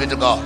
be to God.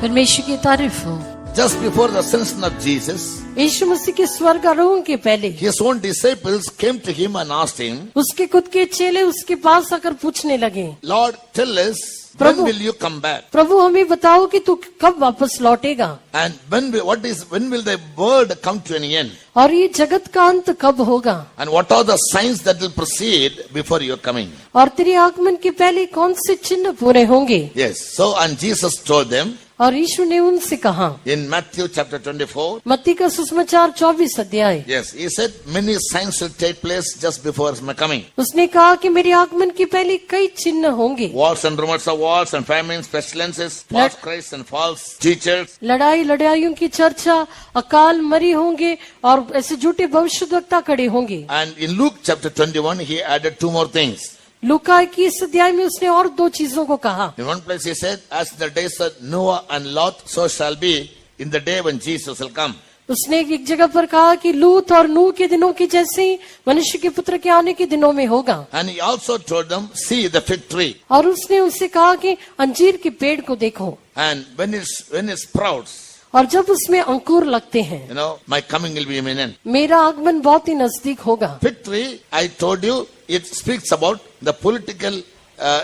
परमेश्वर की तारीफ हो। Just before the ascension of Jesus, यीशु मसीह के स्वर्ग आरोहण के पहले his own disciples came to him and asked him, उसके खुद के चेले उसके पास आकर पूछने लगे, Lord, tell us, when Prabhu. will you come back? प्रभु हमें बताओ कि तू कब वापस लौटेगा And when will the world come to an end? और ये जगत का अंत कब होगा And what are the signs that will proceed before your coming? और तेरे आगमन के पहले कौन से चिन्ह पूरे होंगे। Yes. So, and Jesus told them और यीशु ने उनसे कहा in Matthew chapter 24, मत्ती का सुसमाचार 24 अध्याय, yes, he said, many signs will take place just before my coming. उसने कहा कि मेरे आगमन के पहले कई चिन्ह होंगे। Wars and rumors of wars and famines, pestilences, false Christs and false teachers. लड़ाई लड़ाइयों की चर्चा, अकाल मरी होंगे और ऐसे झूठे भविष्यद्वक्ता खड़े होंगे। And in Luke chapter 21, he added two more things. लूका 21 अध्याय में उसने और दो चीजों को कहा। In one place he said, as the days of Noah and Lot, so shall be in the day when Jesus will come. उसने एक जगह पर कहा कि लूत और नूह के दिनों की जैसे ही मनुष्य के पुत्र के आने के दिनों में होगा। And he also told them, see the fig tree. और उसने उससे कहा कि अंजीर के पेड़ को देखो And when it sprouts, और जब उसमें अंकुर लगते हैं, you know, my coming will be imminent. मेरा आगमन बहुत ही नजदीक होगा। Fig tree, I told you, it speaks about the political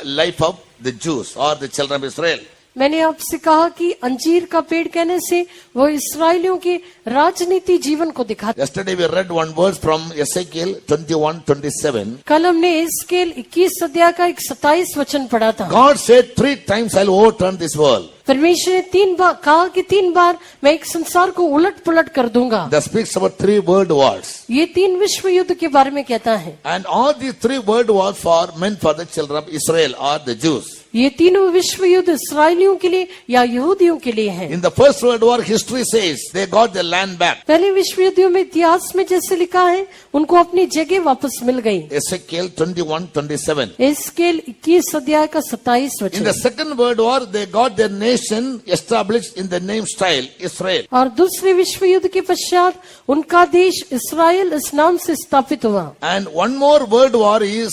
life of the Jews or the children of Israel. मैंने आपसे कहा कि अंजीर का पेड़ कहने से वो इस्राएलियों के राजनीति जीवन को दिखाता। Yesterday we read one verse from Ezekiel 21:27. कल हमने एस्केल 21 अध्याय का 27 वचन पढ़ा था। God said 3 times I'll overturn this world. परमेश्वर ने 3 बार कहा कि 3 बार मैं एक संसार को उलट पुलट कर दूंगा। That speaks about 3 world wars. ये 3 विश्व युद्ध के बारे में कहता है। And all these 3 world wars are meant for the children of Israel or the Jews. ये तीनों विश्व युद्ध इस्राएलियों के लिए या यहूदियों के लिए हैं। In the first world war, history says they got their land back. पहले विश्व युद्धों में इतिहास में जैसे लिखा है, उनको अपनी जगह वापस मिल गई। Ezekiel 21:27. एस्केल 21 अध्याय का 27 In the वचन। second world war, they got their nation established in the name style Israel. और दूसरे विश्व युद्ध के पश्चात उनका देश इस्राएल इस नाम से स्थापित हुआ। And one more world war is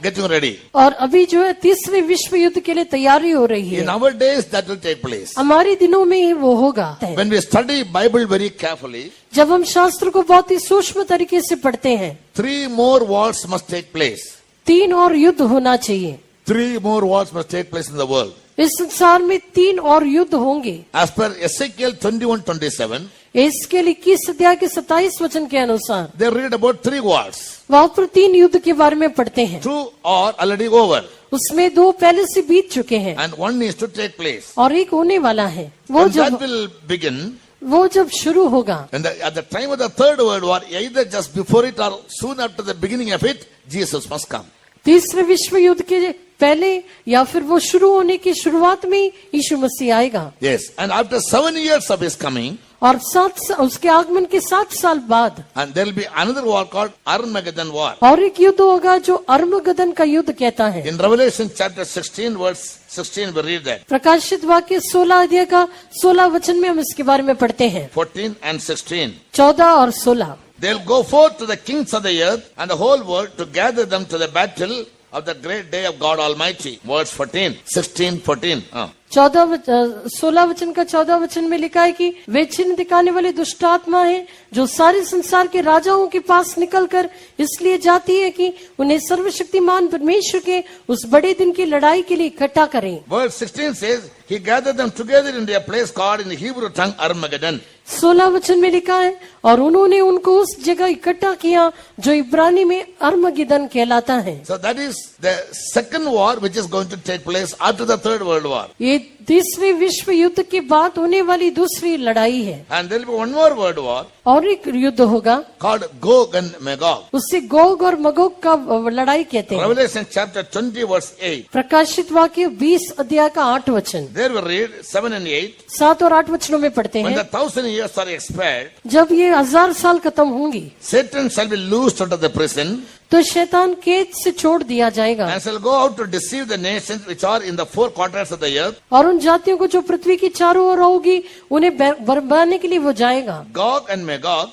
getting ready. और अभी जो है तीसरे विश्व युद्ध के लिए तैयारी हो रही In है। our days, that will take place. हमारे दिनों में ही वो होगा। When we study Bible very carefully, जब हम शास्त्र को बहुत ही सूक्ष्म तरीके से पढ़ते हैं, 3 more wars must take place. 3 और युद्ध होना चाहिए। 3 more wars must take place in the world. इस संसार में 3 और युद्ध होंगे। As per Ezekiel 21:27, एस्केल 21 अध्याय के 27 वचन के अनुसार they read about 3 wars. वहाँ पर 3 युद्ध के बारे में पढ़ते हैं। 2 are already over. उसमें 2 पहले से बीत चुके हैं And 1 is to take place. और एक होने वाला है। वो And that जब will begin शुरू होगा, and at the time of the third world war, either just before it or soon after the beginning of it, Jesus must come. तीसरे विश्व युद्ध के पहले या फिर वो शुरू होने की शुरुआत में ही यीशु मसीह आएगा। Yes. And after 7 years of his coming, और उसके आगमन के 7 साल बाद and there will be another war called Armageddon war. और एक युद्ध होगा जो अर्मगदन का युद्ध कहता है। In Revelation chapter 16 verse 16 we read that. प्रकाशित वाक्य 16 अध्याय का 16 वचन में हम इसके बारे में पढ़ते हैं। 14 and 16. 14 और 16। They'll go forth to the kings of the earth and the whole world to gather them to the battle of the great day of God Almighty. Verse 14, 16, 14. 16 वचन का 14 वचन में लिखा है कि वे चिन्ह दिखाने वाले दुष्ट आत्मा है जो सारे संसार के राजाओं के पास निकलकर इसलिए जाती है कि उन्हें सर्वशक्तिमान परमेश्वर के उस बड़े दिन की लड़ाई के लिए इकट्ठा करें। Verse 16 says, he gathered them together in a place called in the Hebrew tongue Armageddon. 16 वचन में लिखा है और उन्होंने उनको उस जगह इकट्ठा किया जो इब्रानी में अर्मगिदन कहलाता है। So that is the second war which is going to take place after the third world war. ये तीसरे विश्व युद्ध के बाद होने वाली दूसरी लड़ाई है। And there will be one more world war और एक युद्ध होगा called Gog and Magog. उससे गोग और मगोग का लड़ाई कहते हैं। Revelation chapter 20 verse 8. प्रकाशित वाक्य 20 अध्याय का 8 वचन। There we read 7 and 8. 7 और 8 वचनों में पढ़ते When हैं, the 1000 years are expired, जब ये 1000 साल खत्म होंगी Satan shall be loosed out of the prison तो शैतान कैद से छोड़ दिया जाएगा and shall go out to deceive the nations which are in the 4 quarters of the earth. और उन जातियों को जो पृथ्वी की चारों ओर होगी उन्हें बरबाने के लिए वो जाएगा। Gog and Magog,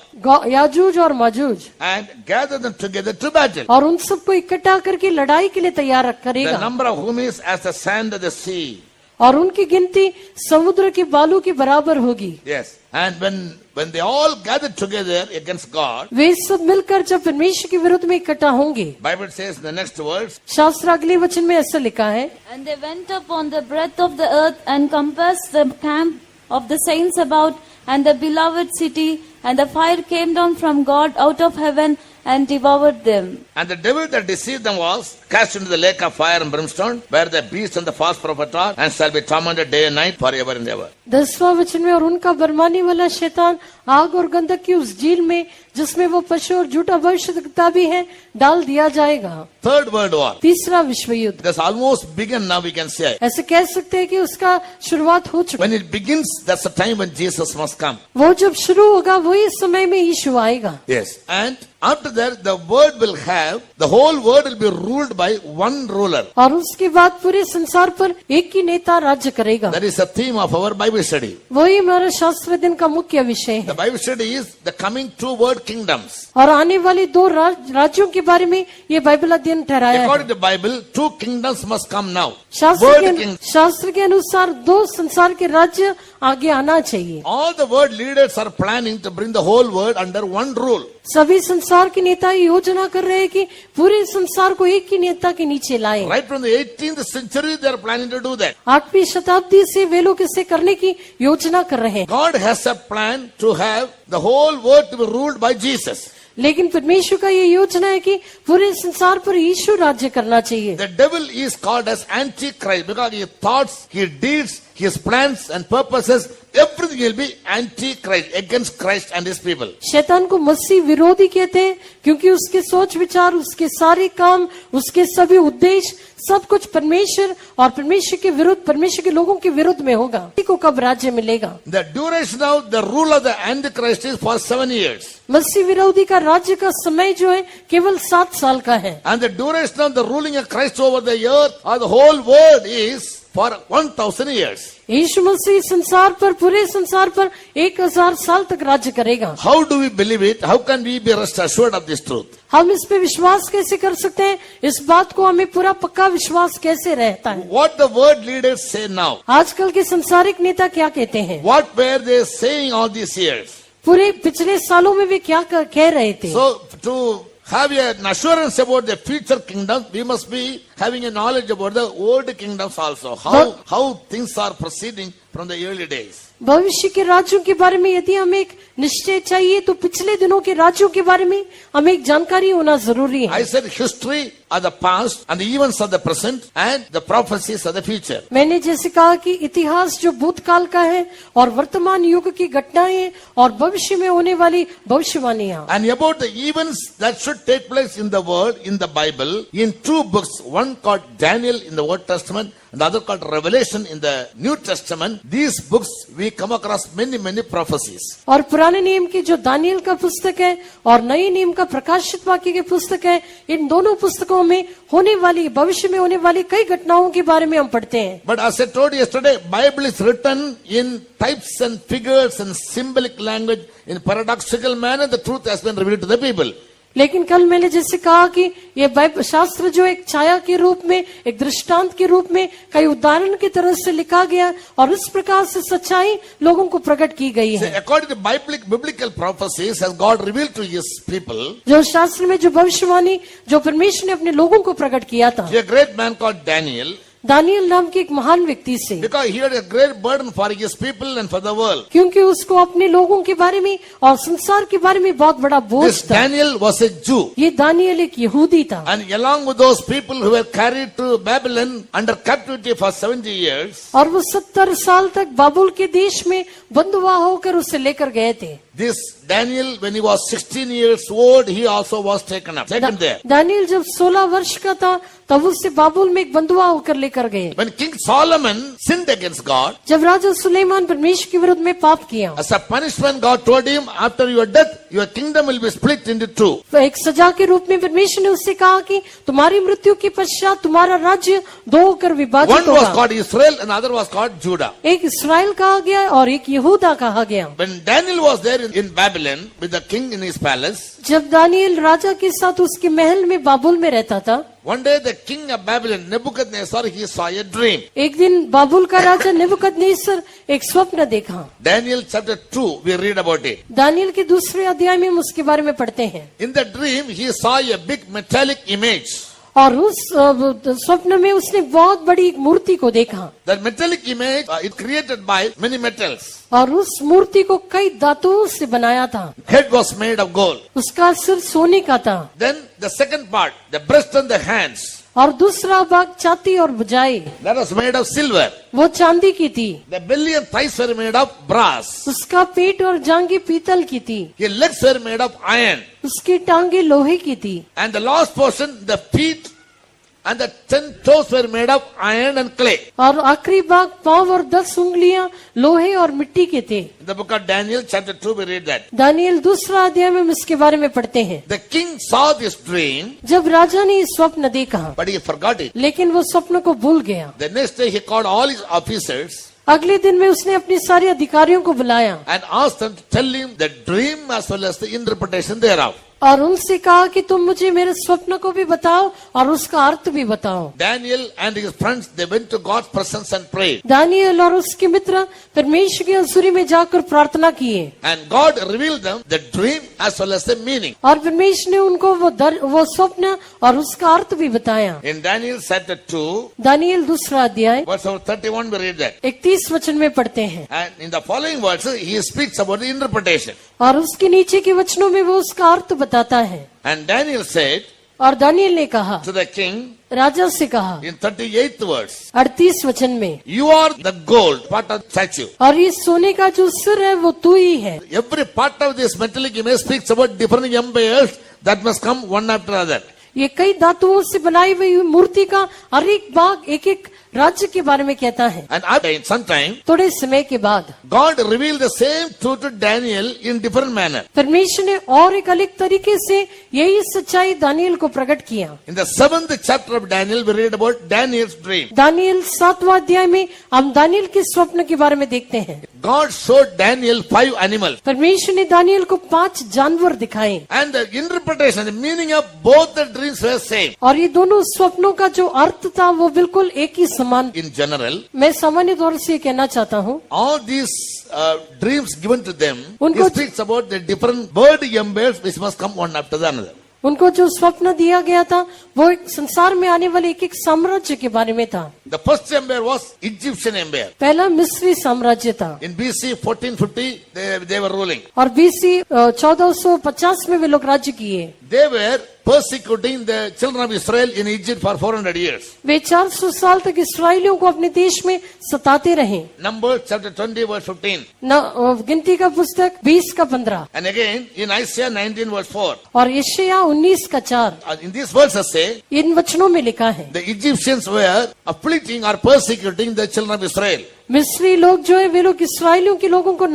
याजूज और Majuj, and gather them together to battle. और उन सबको इकट्ठा करके लड़ाई के लिए तैयार The करेगा। number of whom is as the sand of the sea. और उनकी गिनती समुद्र के बालू के बराबर होगी। Yes. And when they all gathered together against God, वे सब मिलकर जब परमेश्वर के विरुद्ध में इकट्ठा होंगे, Bible says in the next words, शास्त्र अगले वचन में ऐसा लिखा है, And they went up on the breadth of the earth and compassed the camp of the saints about and the beloved city, and the fire came down from God out of heaven and devoured them. and the devil that deceived them was cast into the lake of fire and brimstone, where the beast and the false prophet are, and shall be tormented day and night forever and ever. 10वां वचन में, और उनका बरमाने वाला शैतान आग और गंधक की उस झील में जिसमें वो पशु और झूठा भविष्यद्वक्ता भी है डाल दिया जाएगा। Third World War. तीसरा विश्व युद्ध, That's almost begun now, we can say. ऐसे कह सकते हैं कि उसका शुरुआत हो चुकी। When it begins, that's the time when Jesus must come. वो जब शुरू होगा वही समय में यीशु आएगा। Yes. And after that, the world will have, the whole world will be ruled by one ruler. और उसके बाद पूरे संसार पर एक ही नेता राज्य करेगा। That is the theme of our Bible study. वही हमारा शास्त्र दिन का मुख्य विषय The है। Bible study is the coming two world kingdoms. और आने वाले दो राज्यों के बारे में ये बाइबल अध्ययन ठहराया है। According to the Bible, two kingdoms must come now. शास्त्र World kingdoms. शास्त्र के अनुसार दो संसार के राज्य आगे आना चाहिए। All the world leaders are planning to bring the whole world under one rule. सभी संसार के नेता ये योजना कर रहे हैं कि पूरे संसार को एक ही नेता के नीचे लाएं। Right from the 18th century, they are planning to do that. 8वीं शताब्दी से वे लोग इसे करने की योजना कर रहे हैं। God has a plan to have the whole world to be ruled by Jesus. लेकिन परमेश्वर का ये योजना है कि पूरे संसार पर यीशु राज्य करना चाहिए। The devil is called as Antichrist because his thoughts, his deeds, his plans and purposes, everything will be Antichrist, against Christ and his people. शैतान को मसीह विरोधी कहते हैं क्योंकि उसके सोच विचार, उसके सारे काम, उसके सभी उद्देश्य, सब कुछ परमेश्वर और परमेश्वर के विरुद्ध, परमेश्वर के लोगों के विरुद्ध में होगा। किसी को कब राज्य मिलेगा? The duration of the rule of the Antichrist is for 7 years. मसीह विरोधी का राज्य का समय जो है केवल 7 साल का है। And the duration of the ruling of Christ over the earth or the whole world is for 1000 years. यीशु मसीह संसार पर, पूरे संसार पर 1000 साल तक राज्य करेगा। How do we believe it? How can we be rest assured of this truth? हम इस पे विश्वास कैसे कर सकते हैं? इस बात को हमें पूरा पक्का विश्वास कैसे रहता है? What the world leaders say now? आजकल के संसारिक नेता क्या कहते हैं? What were they saying all these years? पूरे पिछले सालों में वे क्या कह रहे थे? So to have an assurance about the future kingdom, we must be having a knowledge about the old kingdoms also. How things are proceeding from the early days. भविष्य के राज्यों के बारे में यदि हमें एक निश्चय चाहिए तो पिछले दिनों के राज्यों के बारे में हमें एक जानकारी होना जरूरी है। I said history of the past and the events of the present and the prophecies of the future. मैंने जैसे कहा कि इतिहास जो भूतकाल का है और वर्तमान युग की घटनाएं और भविष्य में होने वाली भविष्यवाणियां। And about the events that should take place in the world, in the Bible, in 2 books, one called Daniel in the Old Testament and the other called Revelation in the New Testament. These books we come across many prophecies. और पुराने नियम की जो Daniel का पुस्तक है और नए नियम का प्रकाशित वाक्य की पुस्तक है, इन दोनों पुस्तकों में होने वाली, भविष्य में होने वाली कई घटनाओं के बारे में हम पढ़ते हैं। But as I told you yesterday, Bible is written in types and figures and symbolic language in paradoxical manner. The truth has been revealed to the people. लेकिन कल मैंने जैसे कहा कि ये बाइबल शास्त्र जो एक छाया के रूप में, एक दृष्टांत के रूप में कई उदाहरण की तरह से लिखा गया और इस प्रकार से सच्चाई लोगों को प्रकट की गई See, है। according to biblical prophecies, has God revealed to His people, जो शास्त्र में जो भविष्यवाणी जो परमेश्वर ने अपने लोगों को प्रकट किया था, a great man called Daniel, Daniel नाम के एक महान व्यक्ति से, because he had a great burden for his people and for the world. क्योंकि उसको अपने लोगों के बारे में और संसार के बारे में बहुत बड़ा बोझ This था। Daniel was a Jew. ये दानियल एक यहूदी था And along with those people who were carried to Babylon under captivity for 70 years, और वो 70 साल तक बाबुल के देश में बंधुआ होकर उसे लेकर गए थे। this Daniel, when he was 16 years old, he also was taken there. Daniel जब 16 वर्ष का था तब उससे बाबुल में एक बंधुआ होकर लेकर गए। When King Solomon sinned against God, जब राजा सुलेमान परमेश्वर के विरुद्ध में पाप किया, as a punishment, God told him, after your death, your kingdom will be split into 2. तो एक सजा के रूप में परमेश्वर ने उससे कहा कि तुम्हारी मृत्यु के पश्चात तुम्हारा राज्य 2 होकर One विभाजित was होगा। called Israel, another was called Judah. एक इस्राएल कहा गया और एक यहूदा कहा गया। When Daniel was there in Babylon with the king in his palace, जब दानियल राजा के साथ उसके महल में बाबुल में रहता था, One day the king of Babylon, Nebuchadnezzar, he saw a dream. एक दिन बाबुल का राजा नेबुकदनेस्सर एक स्वप्न देखा। Daniel chapter 2, we read about it. Daniel के दूसरे अध्याय में हम उसके बारे में पढ़ते हैं। In the dream, he saw a big metallic image. और उस स्वप्न में उसने बहुत बड़ी एक मूर्ति को देखा। That metallic image is created by many metals. और उस मूर्ति को कई धातुओं से बनाया था। Head was made of gold. उसका सिर सोने का था। Then the second part, the breast and the hands, और दूसरा भाग छाती और भुजाएं, that was made of silver. वो चांदी की थी। The belly and thighs were made of brass. उसका पेट और जांघें पीतल की थी। His legs were made of iron. उसकी टांगे लोहे की थी। And the last portion, the feet and the 10 toes were made of iron and clay. और आखिरी भाग पांव और 10 उंगलियां लोहे और मिट्टी के थे। In the book of Daniel chapter 2, we read that. Daniel दूसरा अध्याय में हम इसके बारे में पढ़ते हैं। The king saw this dream, जब राजा ने इस स्वप्न देखा, but he forgot it. लेकिन वो स्वप्न को भूल गया। The next day he called all his officers अगले दिन में उसने अपने सारे अधिकारियों को बुलाया and asked them to tell him the dream as well as the interpretation thereof. और उनसे कहा कि तुम मुझे मेरे स्वप्न को भी बताओ और उसका अर्थ भी बताओ। Daniel and his friends, they went to God's presence and prayed. Daniel और उसके मित्र परमेश्वर की हज़ूरी में जाकर प्रार्थना किए। And God revealed them the dream as well as the meaning. और परमेश्वर ने उनको वो स्वप्न और उसका अर्थ भी बताया। In Daniel chapter 2, दानियल दूसरा अध्याय verse number 31, we read that. 31 वचन में पढ़ते हैं। And in the following verses, he speaks about the interpretation. और उसके नीचे के वचनों में वो उसका अर्थ बताता है। And Daniel said और दानियल ने कहा, to the king राजा से कहा, in 38th verse, 38 वचन में, you are the gold part of the statue. और ये सोने का जो सिर है वो तू ही है। Every part of this metallic image speaks about different empires that must come one after another. ये कई धातुओं से बनाई हुई मूर्ति का हर एक भाग एक एक राज्य के बारे में कहता है। And after some time, थोड़े समय के बाद God revealed the same truth to Daniel in different manner. परमेश्वर ने और एक अलग तरीके से यही सच्चाई दानियल को प्रकट किया। In the 7th chapter of Daniel, we read about Daniel's dream. दानियल 7वां अध्याय में हम दानियल के स्वप्न के बारे में देखते हैं। God showed Daniel 5 animals. परमेश्वर ने दानियल को 5 जानवर दिखाए। And the interpretation, the meaning of both the dreams were same. और ये दोनों स्वप्नों का जो अर्थ था वो बिल्कुल एक ही समान। In general, मैं सामान्य तौर से कहना चाहता हूँ, all these dreams given to them, उनको- it speaks about the different bird empires which must come one after the another. उनको जो स्वप्न दिया गया था वो एक संसार में आने वाले एक एक साम्राज्य के बारे में था। The first empire was Egyptian empire. पहला मिस्री साम्राज्य था। In BC 1450, they were ruling. और बीसी 1450 में वे लोग राज्य किए। They were persecuting the children of Israel in Egypt for 400 years. वे 400 साल तक इसराइलियों को अपने देश में सताते रहे। Numbers chapter 20 verse 15. गिनती का पुस्तक 20 का 15 And again in Isaiah 19 verse 4. और यशायाह 19 का 4। In these verses say, इन वचनों में लिखा है, the Egyptians were afflicting or persecuting the children of Israel. मिस्री लोग जो है वे लोग इसराइलियों के लोगों को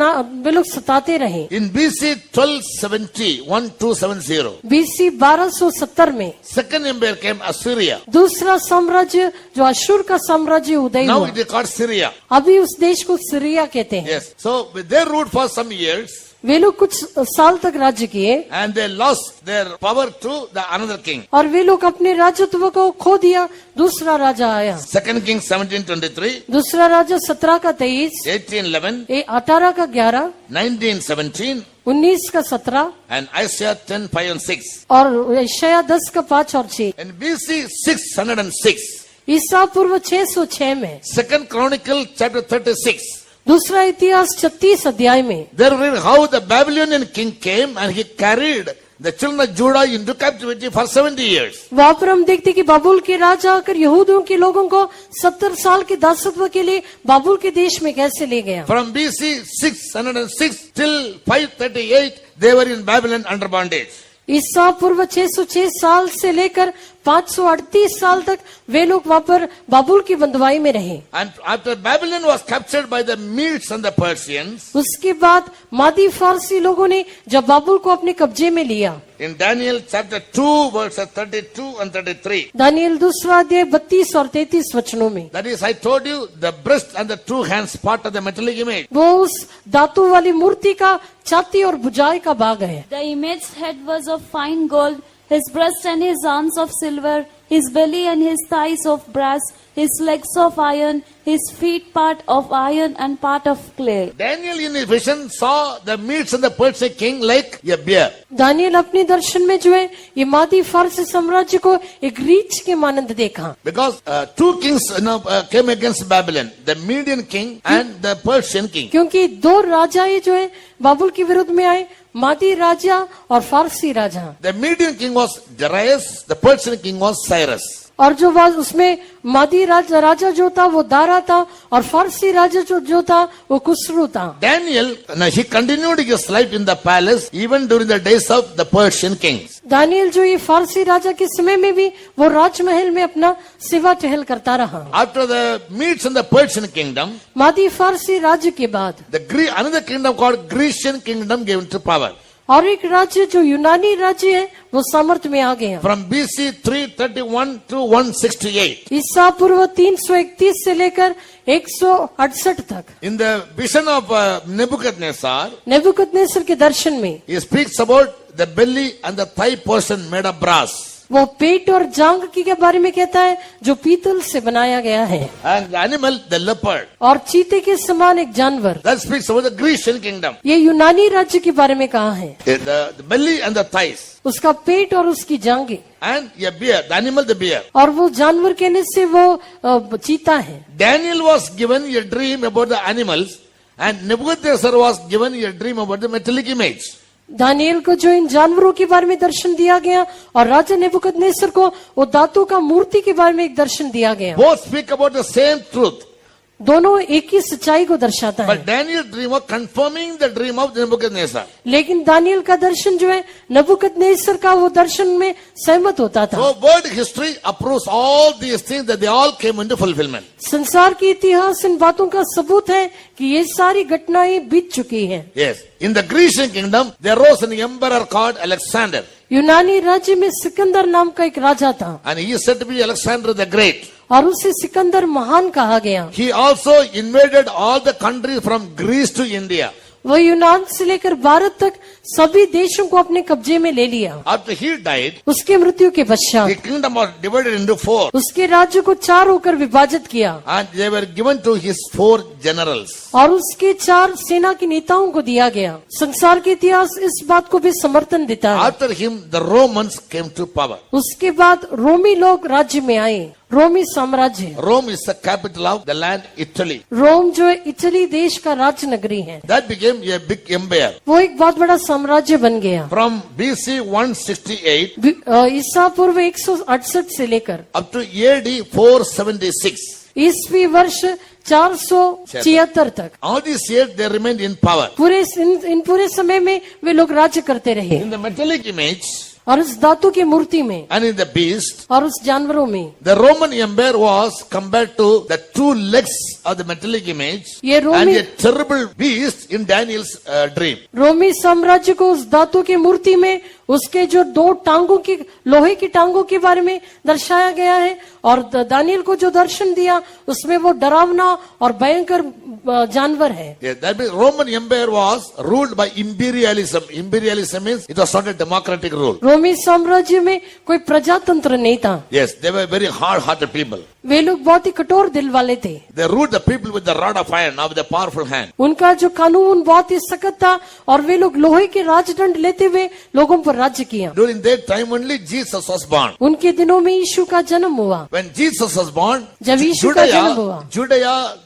वे लोग सताते रहे। In BC 1270, बीसी 1270 में second empire came Assyria. दूसरा साम्राज्य जो अशूर का साम्राज्य उदय Now हुआ। it is called Syria. अभी उस देश को सीरिया कहते हैं। Yes. So they ruled for some years वे लोग कुछ साल तक राज्य किए and they lost their power to the another king. और वे लोग अपने राजत्व को खो दिया। दूसरा राजा आया। Second King 1723, दूसरा राजा 17 का 23, 1811, 18 का 11, 1917, 19 का 17 and Isaiah 10, 5 and 6. और यशायाह 10 का 5 और 6। In BC 606, ईसा पूर्व 606 में Second Chronicle chapter 36, दूसरा इतिहास 36 अध्याय में there we read how the Babylonian king came and he carried the children of Judah into captivity for 70 years. वहां पर हम देखते कि बाबुल के राजा आकर यहूदियों के लोगों को 70 साल के दासत्व के लिए बाबुल के देश में कैसे ले गया। From BC 606 till 538, they were in Babylon under bondage. ईसा पूर्व 606 साल से लेकर 538 साल तक वे लोग वहां पर बाबुल की बंदवाई में रहे। And after Babylon was captured by the Medes and the Persians, उसके बाद मादी फारसी लोगों ने जब बाबुल को अपने कब्जे में लिया। in Daniel chapter 2 verses 32 and 33, Daniel दूसरा अध्याय 32 और 33 वचनों में, that is, I told you, the breast and the two hands part of the metallic image. वो उस धातु वाली मूर्ति का छाती और भुजाएं का भाग है। The image's head was of fine gold, his breast and his arms of silver, his belly and his thighs of brass, his legs of iron, his feet part of iron and part of clay. Daniel in his vision saw the Medes and the Persian king like a bear. Daniel अपने दर्शन में जो है ये मादी फारसी साम्राज्य को एक रीछ के मानंद देखा, Because two kings came against Babylon, the Median king and the Persian king. क्योंकि दो राजा ही जो है बाबुल के विरुद्ध में आए, मादी राजा और फारसी राजा। The Median king was Darius, the Persian king was Cyrus. और जो उसमें मादी राजा जो था वो दारा था और फारसी राजा जो था वो कुसरू था। Daniel, he continued his life in the palace even during the days of the Persian kings. Daniel जो ये फारसी राजा के समय में भी वो राजमहल में अपना सेवा टहल करता रहा। After the Medes and the Persian kingdom, मादी फारसी राज्य के बाद another kingdom called Grecian kingdom gave into power. और एक राज्य जो यूनानी राज्य है वो सामर्थ्य में आ गया। From BC 331 to 168. ईसा पूर्व 331 से लेकर 168 तक। In the vision of Nebuchadnezzar, Nebuchadnezzar के दर्शन में he speaks about the belly and the thigh portion made of brass. वो पेट और जांग के बारे में कहता है जो पीतल से बनाया गया है, And the animal, the leopard. और चीते के समान एक जानवर। That speaks about the Grecian kingdom. ये यूनानी राज्य के बारे में कहा है। The belly and the thighs. उसका पेट और उसकी जांघें And a bear, the animal, the bear. और वो जानवर कहने से वो चीता है। Daniel was given a dream about the animals, and Nebuchadnezzar was given a dream about the metallic image. Daniel को जो इन जानवरों के बारे में दर्शन दिया गया और राजा नेबुकदनेस्सर को वो दातों का मूर्ति के बारे में एक दर्शन दिया गया। Both speak about the same truth. दोनों एक ही सच्चाई को दर्शाता है। But Daniel's dream was confirming the dream of Nebuchadnezzar. लेकिन दानियल का दर्शन जो है नेबुकदनेस्सर का वो दर्शन में सहमत होता था। So world history approves all these things that they all came into fulfillment. संसार की इतिहास इन बातों का सबूत है कि ये सारी घटनाएं बीत चुकी हैं। Yes. In the Grecian kingdom, there rose an emperor called Alexander. यूनानी राज्य में सिकंदर नाम का एक राजा था And he is said to be Alexander the Great. और उसे सिकंदर महान कहा गया। He also invaded all the countries from Greece to India. वह यूनान से लेकर भारत तक सभी देशों को अपने कब्जे में ले लिया। After he died, उसके मृत्यु के पश्चात the kingdom was divided into 4. उसके राज्य को 4 होकर विभाजित किया And they were given to his 4 generals. और उसके 4 सेना के नेताओं को दिया गया। संसार के इतिहास इस बात को भी समर्थन देता है। After him, the Romans came to power. उसके बाद रोमी लोग राज्य में आए। रोमी साम्राज्य, Rome is the capital of the land Italy. रोम जो है इटली देश का राज्य नगरी है। That became a big empire. वो एक बहुत बड़ा साम्राज्य बन गया। From BC 168 ईसा पूर्व 168 से लेकर up to AD 476. ईस्वी वर्ष 476 तक All these years they remained in power. इन पूरे समय में वे लोग राज्य करते रहे। In the metallic image और उस धातु की मूर्ति में and in the beast, और उस जानवरों में the Roman Empire was compared to the 2 legs of the metallic image ये and Romi a terrible beast in Daniel's dream. रोमी साम्राज्य को उस धातु की मूर्ति में उसके जो 2 टांगों की लोहे की टांगों के बारे में दर्शाया गया है और दानियल को जो दर्शन दिया उसमें वो डरावना और भयंकर जानवर है। Yeah, that means Roman Empire was ruled by imperialism. Imperialism means it was not a democratic rule. रोमी साम्राज्य में कोई प्रजातंत्र नहीं था। Yes, they were very hard-hearted people. वे लोग बहुत ही कठोर दिल वाले थे। They ruled the people with the rod of iron, now with a powerful hand. उनका जो कानून बहुत ही सख्त था और वे लोग लोहे के राजदंड लेते हुए लोगों पर राज्य किया। During that time only Jesus was born. उनके दिनों में यीशु का जन्म हुआ। When Jesus was born, जब यीशु का जन्म हुआ, Judea,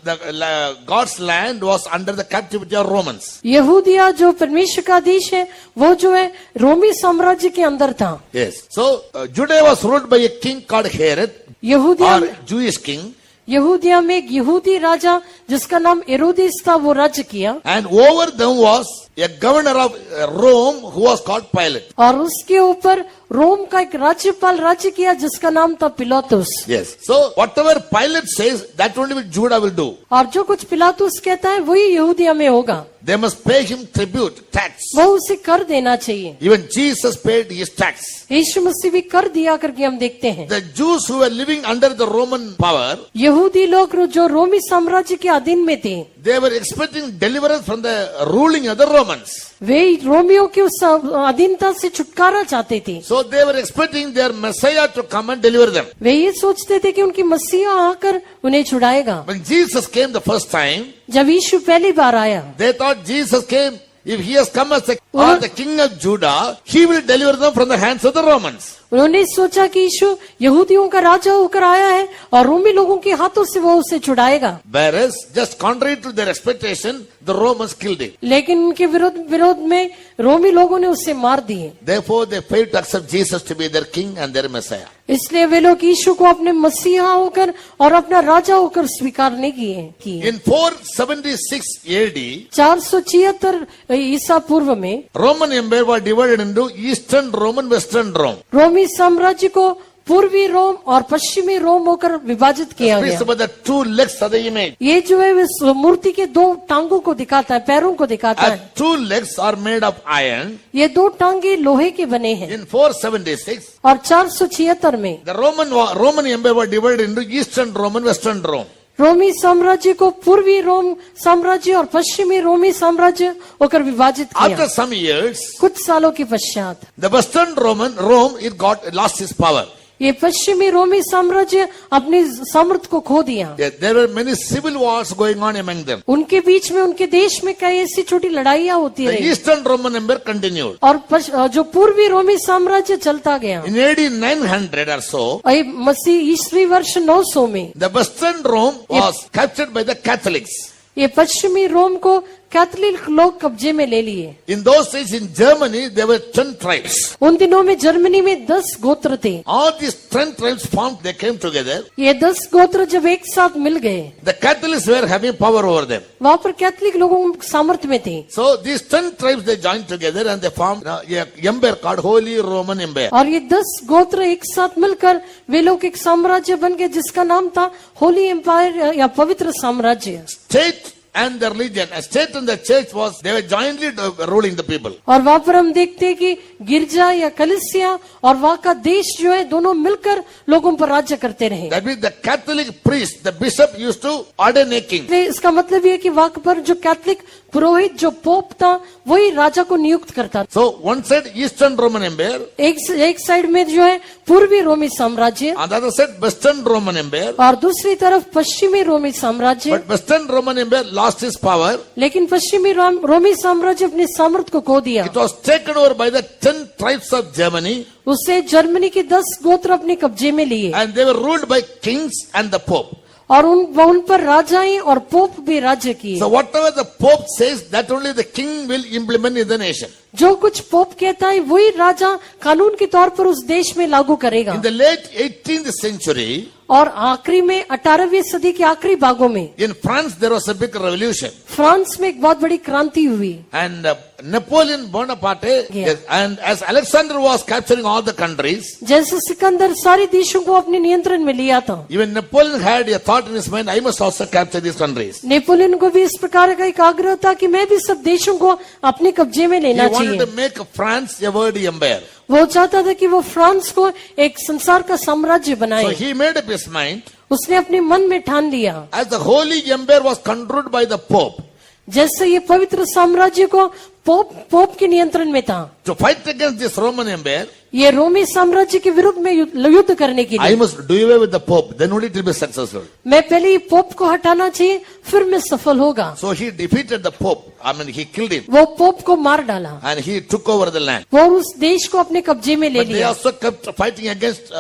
God's land was under the captivity of Romans. यहूदिया जो परमेश्वर का देश है वो जो है रोमी साम्राज्य के अंदर था। Yes. So, Judea was ruled by a king called Herod, यहूदिया or Jewish king. यहूदिया में एक यहूदी राजा जिसका नाम हेरोदेस था वो राज्य किया। And over them was a governor of Rome who was called Pilate. और उसके ऊपर रोम का एक राज्यपाल राज्य किया जिसका नाम था पिलातुस। Yes. So, whatever Pilate says, that only Judah will do. और जो कुछ पिलातुस कहता है वही यहूदिया में होगा। They must pay him tribute, tax. वो उसे कर देना चाहिए। Even Jesus paid his tax. यीशु मसीह भी कर दिया करके हम देखते हैं। The Jews who were living under the Roman power, यहूदी लोग जो रोमी साम्राज्य के अधीन में थे, They were expecting deliverance from the ruling of the Romans. वे रोमियों की उस अधीनता से छुटकारा चाहते थे। So they were expecting their Messiah to come and deliver them. वे ये सोचते थे कि उनकी मसीहा आकर उन्हें छुड़ाएगा। When Jesus came the first time, जब यीशु पहली बार आया, they thought Jesus came, if he has come as the king of Judah, he will deliver them from the hands of the Romans. उन्होंने सोचा कि यीशु यहूदियों का राजा होकर आया है और रोमी लोगों के हाथों से वो उसे छुड़ाएगा। Whereas, just contrary to their expectation, the Romans killed him. लेकिन उनके विरोध में रोमी लोगों ने उसे मार दिए। Therefore, they failed to accept Jesus to be their king and their Messiah. इसलिए वे लोग यीशु को अपने मसीहा होकर और अपना राजा होकर स्वीकार नहीं किए। In 476 AD, 476 ईसा पूर्व में Roman Empire was divided into Eastern Rome and Western Rome. रोमी साम्राज्य को पूर्वी रोम और पश्चिमी रोम होकर विभाजित किया Speaks गया। about the two legs of the image. ये जो है इस मूर्ति के दो टांगों को दिखाता है, पैरों को दिखाता है। And two legs are made of iron. ये दो टांगे लोहे के बने हैं। In 476, और 476 में the Roman Empire was divided into Eastern Rome and Western Rome. रोमी साम्राज्य को पूर्वी रोम साम्राज्य और पश्चिमी रोमी साम्राज्य होकर विभाजित किया। After some years, कुछ सालों के पश्चात the Western Rome it lost its power. ये पश्चिमी रोमी साम्राज्य अपनी सामर्थ को खो दिया। There were many civil wars going on among them. उनके बीच में, उनके देश में कई ऐसी छोटी लड़ाइयाँ होती The रही Eastern Roman Empire continued. और जो पूर्वी रोमी साम्राज्य चलता गया। In AD 900 or so, और ये मसीह ईस्वी वर्ष 900 में the Western Rome was captured by the Catholics. ये पश्चिमी रोम को कैथोलिक लोग कब्जे में ले लिए। In those days in Germany, there were 10 tribes. उन दिनों में जर्मनी में 10 गोत्र थे। All these 10 tribes formed, they came together. ये 10 गोत्र जब एक साथ मिल गए, The Catholics were having power over them. वहाँ पर कैथोलिक लोगों सामर्थ्य में थे। So these 10 tribes, they joined together and they formed an empire called Holy Roman Empire. और ये 10 गोत्र एक साथ मिलकर वे लोग एक साम्राज्य बन गए जिसका नाम था होली एम्पायर या पवित्र साम्राज्य। State and the religion, a state and the church they were jointly ruling the people. और वहाँ पर हम देखते हैं कि गिरजा या कलीसिया और वहाँ का देश जो है दोनों मिलकर लोगों पर राज्य करते रहे। That means the Catholic priest, the bishop used to ordain a king. इसका मतलब ये कि वहाँ पर जो कैथोलिक पुरोहित जो पोप था वही राजा को नियुक्त करता था। So one side Eastern Roman Empire, एक साइड में जो है पूर्वी रोमी साम्राज्य, on the other side Western Roman Empire. और दूसरी तरफ पश्चिमी रोमी साम्राज्य। But Western Roman Empire lost its power. लेकिन पश्चिमी रोमी साम्राज्य अपनी सामर्थ को खो दिया। It was taken over by the 10 tribes of Germany, उससे जर्मनी के 10 गोत्र अपने कब्जे में लिए and they were ruled by kings and the pope. और उन पर राजाएं और पोप भी राज्य किए। So whatever the pope says, that only the king will implement in the nation. जो कुछ पोप कहता है वही राजा कानून के तौर पर उस देश में लागू करेगा। In the late 18th century, और आखिरी में 18वीं सदी के आखिरी भागों में in France there was a big revolution, France में एक बहुत बड़ी क्रांति हुई। and Napoleon Bonaparte, yes, and as Alexander was capturing all the countries, जैसे सिकंदर सारे देशों को अपने नियंत्रण में लिया था, even Napoleon had a thought in his mind, I must also capture these countries. Napoleon को भी इस प्रकार का एक आग्रह था कि मैं भी सब देशों को अपने कब्जे में He लेना wanted चाहिए। to make France a world empire. वो चाहता था कि वो फ्रांस को एक संसार का साम्राज्य So बनाए। he made up his mind, उसने अपने मन में ठान लिया, as the Holy Empire was controlled by the Pope, जैसे ये पवित्र साम्राज्य को पोप के नियंत्रण में था, to fight against this Roman Empire, ये रोमी साम्राज्य के विरुद्ध में युद्ध करने के I लिए must do away with the Pope, then only it will be successful. मैं पहले ही पोप को हटाना चाहिए, फिर मैं सफल होगा। So he defeated the Pope, he killed him, वो पोप को मार डाला, and he took over the land. वो उस देश को अपने कब्जे में ले But they लिया, also kept fighting against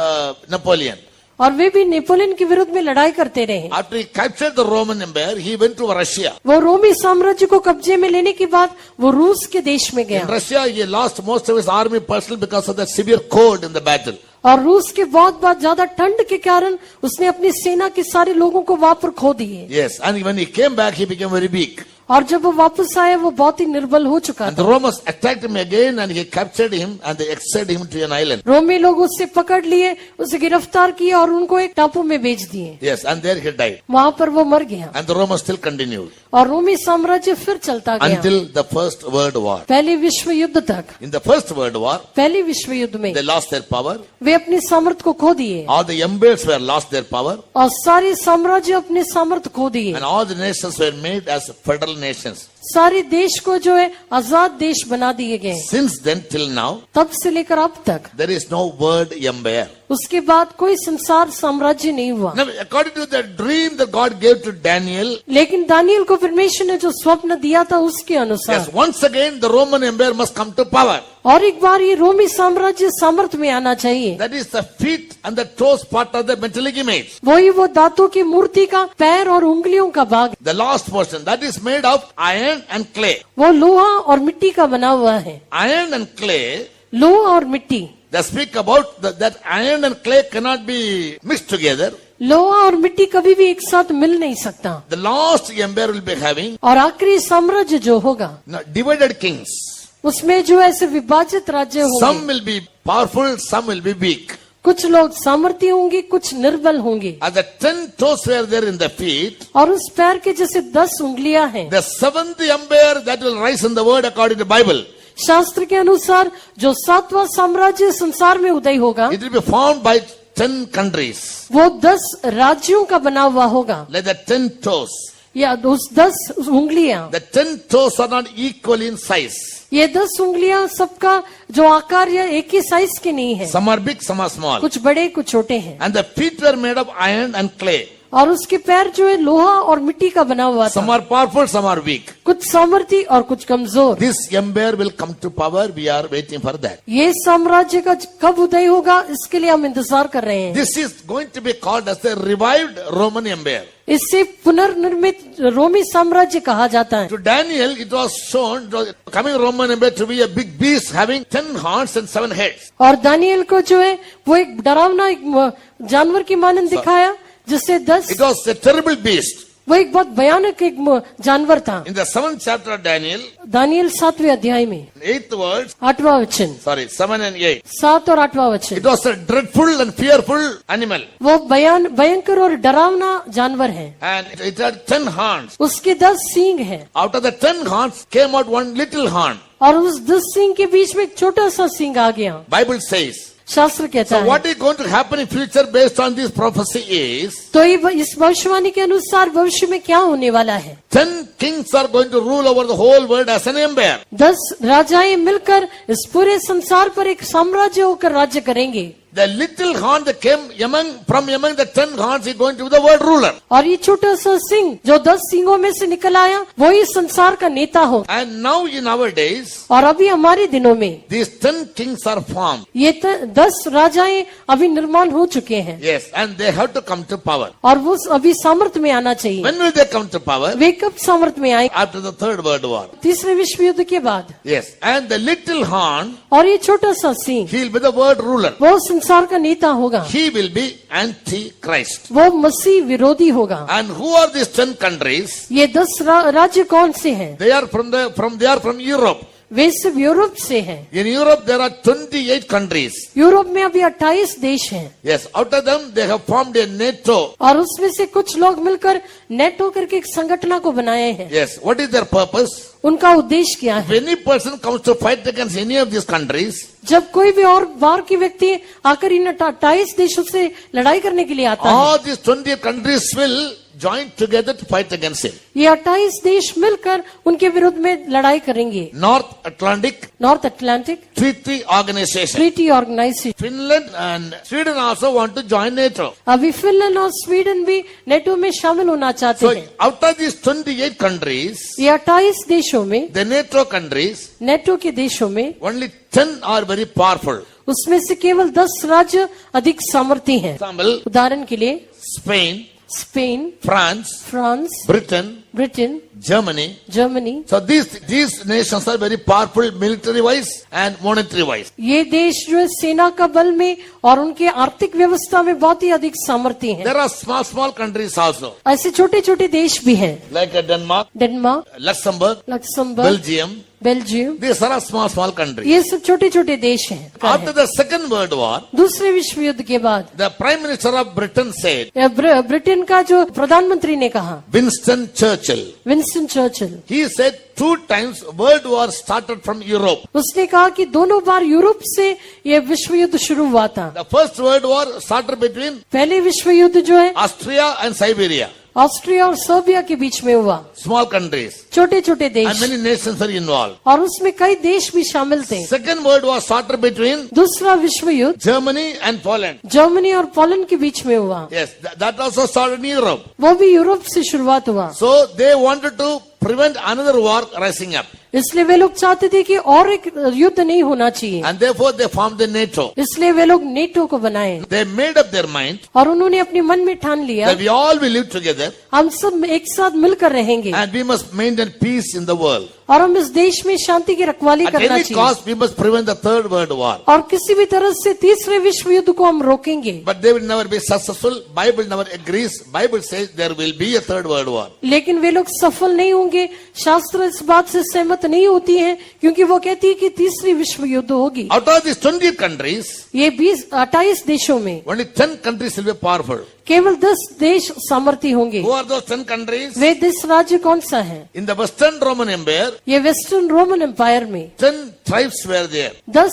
Napoleon. और वे भी नेपोलियन के विरुद्ध में लड़ाई करते रहे। After he captured the Roman Empire, he went to Russia. वो रोमी साम्राज्य को कब्जे में लेने के बाद वो रूस के देश में In गया, Russia, he lost most of his army personnel because of the severe cold in the battle. और रूस के बहुत ज्यादा ठंड के कारण उसने अपनी सेना के सारे लोगों को वहां पर खो दिए। Yes, and when he came back, he became very weak. और जब वो वापस आया वो बहुत ही निर्बल हो चुका And the था। Romans attacked him again and he captured him and they exiled him to an island. रोमी लोग उससे पकड़ लिए, उसे गिरफ्तार किया और उनको एक टापू में भेज दिए। Yes, and there he died. वहां पर वो मर गया And the Romans still continued और रोमी साम्राज्य फिर चलता गया until the First World War. पहले विश्व युद्ध तक। In the First World War, पहले विश्व युद्ध में they lost their power. वे अपनी सामर्थ को खो दिए All the empires were lost their power. और सारे साम्राज्य अपने सामर्थ खो दिए। And all the nations were made as federal nations. सारे देश को जो है आजाद देश बना दिए गए। Since then till now, तब से लेकर अब तक there is no word empire. उसके बाद कोई संसार साम्राज्य नहीं हुआ। Now, according to the dream that God gave to Daniel, लेकिन दानियल को परमेश्वर ने जो स्वप्न दिया था उसके yes, अनुसार once again the Roman Empire must come to power. और एक बार ये रोमी साम्राज्य सामर्थ में आना चाहिए। That is the feet and the toes part of the metallic image. वही वो दांतों की मूर्ति का पैर और उंगलियों का भाग, The last portion that is made of iron and clay. वो लोहा और मिट्टी का बना हुआ है। Iron and clay, लोहा और मिट्टी, they speak about that iron and clay cannot be mixed together. लोहा और मिट्टी कभी भी एक साथ मिल नहीं सकता। The last empire will be having और आखिरी साम्राज्य जो होगा divided kings. उसमें जो ऐसे विभाजित राज्य Some होंगे, will be powerful, some will be weak. कुछ लोग सामर्थ्य होंगे, कुछ निर्बल होंगे। As the 10 toes were there in the feet, और उस पैर के जैसे 10 उंगलियां हैं। the seventh empire that will rise in the world according to the Bible, शास्त्र के अनुसार जो 7वां साम्राज्य संसार में उदय होगा it will be formed by 10 countries. वो 10 राज्यों का बना हुआ होगा, Like the 10 toes. या उस 10 उंगलियां। The 10 toes are not equal in size. ये 10 उंगलियां सबका जो आकार या एक ही साइज के नहीं है, Some are big, some are small. कुछ बड़े कुछ छोटे हैं। And the feet were made of iron and clay. और उसके पैर जो है लोहा और मिट्टी का बना हुआ Some था, are powerful, some are weak. कुछ सामर्थ्य और कुछ कमजोर। This empire will come to power. We are waiting for that. ये साम्राज्य का कब उदय होगा इसके लिए हम इंतजार कर रहे हैं। This is going to be called as the revived Roman Empire. इससे पुनर्निर्मित रोमी साम्राज्य कहा जाता है। To Daniel, it was shown the coming Roman Empire to be a big beast having 10 horns and 7 heads. और दानियल को जो है वो एक डरावना एक जानवर की मानंद दिखाया जिससे 10, It was a terrible beast. वो एक बहुत भयानक एक जानवर था। In the 7th chapter of Daniel, दानियल 7वें अध्याय में 8th verse, 8वां वचन, 7 and 8. 7 और 8वां वचन, It was a dreadful and fearful animal. वो भयंकर और डरावना जानवर है। And it had 10 horns. उसके 10 सींग है Out of the 10 horns came out one little horn. और उस 10 सींग के बीच में एक छोटा सा सींग आ गया। Bible says. शास्त्र कहता So है। what is going to happen in future based on this prophecy is, तो ये इस भविष्यवाणी के अनुसार भविष्य में क्या होने वाला है? 10 kings are going to rule over the whole world as an empire. 10 राजाएं मिलकर इस पूरे संसार पर एक साम्राज्य होकर राज्य करेंगे। The little horn that came from among the 10 horns is going to be the world ruler. और ये छोटा सा सिंह जो 10 सिंगों में से निकल आया वो ही संसार का नेता हो। And now in our days, और अभी हमारे दिनों में these 10 kings are formed. ये 10 राजाएं अभी निर्माण हो चुके हैं। Yes, and they have to come to power. और वो अभी सामर्थ में आना चाहिए। When will they come to power? वे कब सामर्थ में आए? After the 3rd World War. तीसरे विश्व युद्ध के बाद। Yes, and the little horn, और ये छोटा सा Singh he will be the world ruler. वो संसार का नेता होगा, He will be anti-Christ. वो मसीह विरोधी होगा। And who are these 10 countries? ये 10 राज्य कौन से हैं? They are from Europe. वे सब यूरोप से हैं। In Europe there are 28 countries. Europe में अभी 28 देश हैं। Yes, out of them they have formed a NATO. और उसमें से कुछ लोग मिलकर नेटो करके एक संगठन को बनाए हैं। Yes, what is their purpose? उनका उद्देश्य क्या If है? any person comes to fight against any of these countries, जब कोई भी और बाहर की व्यक्ति आकर इन 28 देशों से लड़ाई करने के लिए आता है, all these 28 countries will join together to fight against him. ये 28 देश मिलकर उनके विरुद्ध में लड़ाई करेंगे। North Atlantic North Atlantic Treaty Organization. Treaty organization. Finland and Sweden also want to join NATO. अभी फिनलैंड और स्वीडन भी नेटो में शामिल होना चाहते So हैं। out of these 28 countries, ये 28 देशों में, the NATO countries, नेटो के देशों में, only 10 are very powerful. उसमें से केवल 10 राज्य अधिक सामर्थ्य हैं। Example, उदाहरण के लिए Spain, Spain, France, France, Britain, Britain, Germany. Germany. So these nations are very powerful military wise and monetary wise. ये देश जो है सेना का बल में और उनके आर्थिक व्यवस्था में बहुत ही अधिक सामर्थ्य हैं। There are small countries also, ऐसे छोटे छोटे देश भी हैं, like Denmark, Denmark, Luxembourg, Luxembourg, Belgium. Belgium. These are small countries. ये सब छोटे छोटे देश हैं। After the Second World War, दूसरे विश्व युद्ध के बाद the Prime Minister of Britain said, Britain का जो प्रधानमंत्री ने कहा, Winston Churchill, Winston Churchill, he said 2 times World War started from Europe. उसने कहा कि दोनों बार यूरोप से ये विश्व युद्ध शुरू हुआ था। The First World War started between पहले विश्व युद्ध जो है Austria and Siberia, ऑस्ट्रिया और सर्बिया के बीच में हुआ। small countries, छोटे छोटे and देश, many nations are involved. और उसमें कई देश भी शामिल थे। Second World War started between दूसरा विश्व युद्ध Germany and Poland. जर्मनी और पोलैंड के बीच में हुआ। Yes, that also started in Europe. वो भी यूरोप से शुरुआत हुआ। So they wanted to prevent another war rising up, इसलिए वे लोग चाहते थे कि और एक युद्ध नहीं होना चाहिए, and therefore they formed the NATO. इसलिए वे लोग नेटो को बनाए They made up their mind और उन्होंने अपने मन में ठान लिया that we all will live together हम सब एक साथ मिलकर रहेंगे and we must maintain peace in the world. और हम इस देश में शांति की रखवाली At करना any चाहिए cost, we must prevent the Third World War. और किसी भी तरह से तीसरे विश्व युद्ध को हम रोकेंगे। But they will never be successful. Bible never agrees. Bible says there will be a Third World War. लेकिन वे लोग सफल नहीं होंगे। शास्त्र इस बात से सहमत नहीं होती है क्योंकि वो कहती है कि तीसरी विश्व युद्ध होगी। Out of these 20 countries, ये 28 देशों में only 10 countries will be powerful. केवल 10 देश सामर्थ्य होंगे। Who are those 10 countries? वे 10 राज्य कौन सा है? In the Western Roman Empire, ये वेस्टर्न रोमन एम्पायर में 10 tribes were there. 10